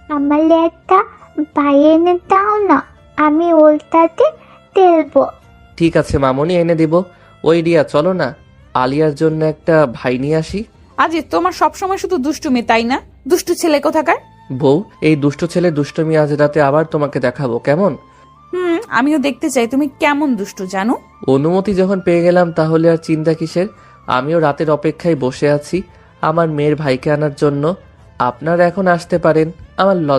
আমালে একটা ভাই এনে দাও না, আমি ওলটাতে তেলবো। ঠিক আছে মামনি, এনে দিব। ওই রিয়া, চলো না আলিয়ার জন্য একটা ভাই নিয়ে আসি। আজি, তোমার সবসময় শুধু দুষ্টুমি, তাই না? দুষ্টু ছেলে কোথাকার। বউ, এই দুষ্ট ছেলে দুষ্টমি আজ রাতে আবার তোমাকে দেখাবো, কেমন? আমিও দেখতে চাই তুমি কেমন দুষ্টু, জানো। অনুমতি যখন পেয়ে গেলাম তাহলে আর চিন্তা কিসের। আমিও রাতের অপেক্ষায় বসে আছি আমার মেয়ের ভাইকে আনার জন্য। আপনারা এখন আসতে পারেন, আমার লজ্জা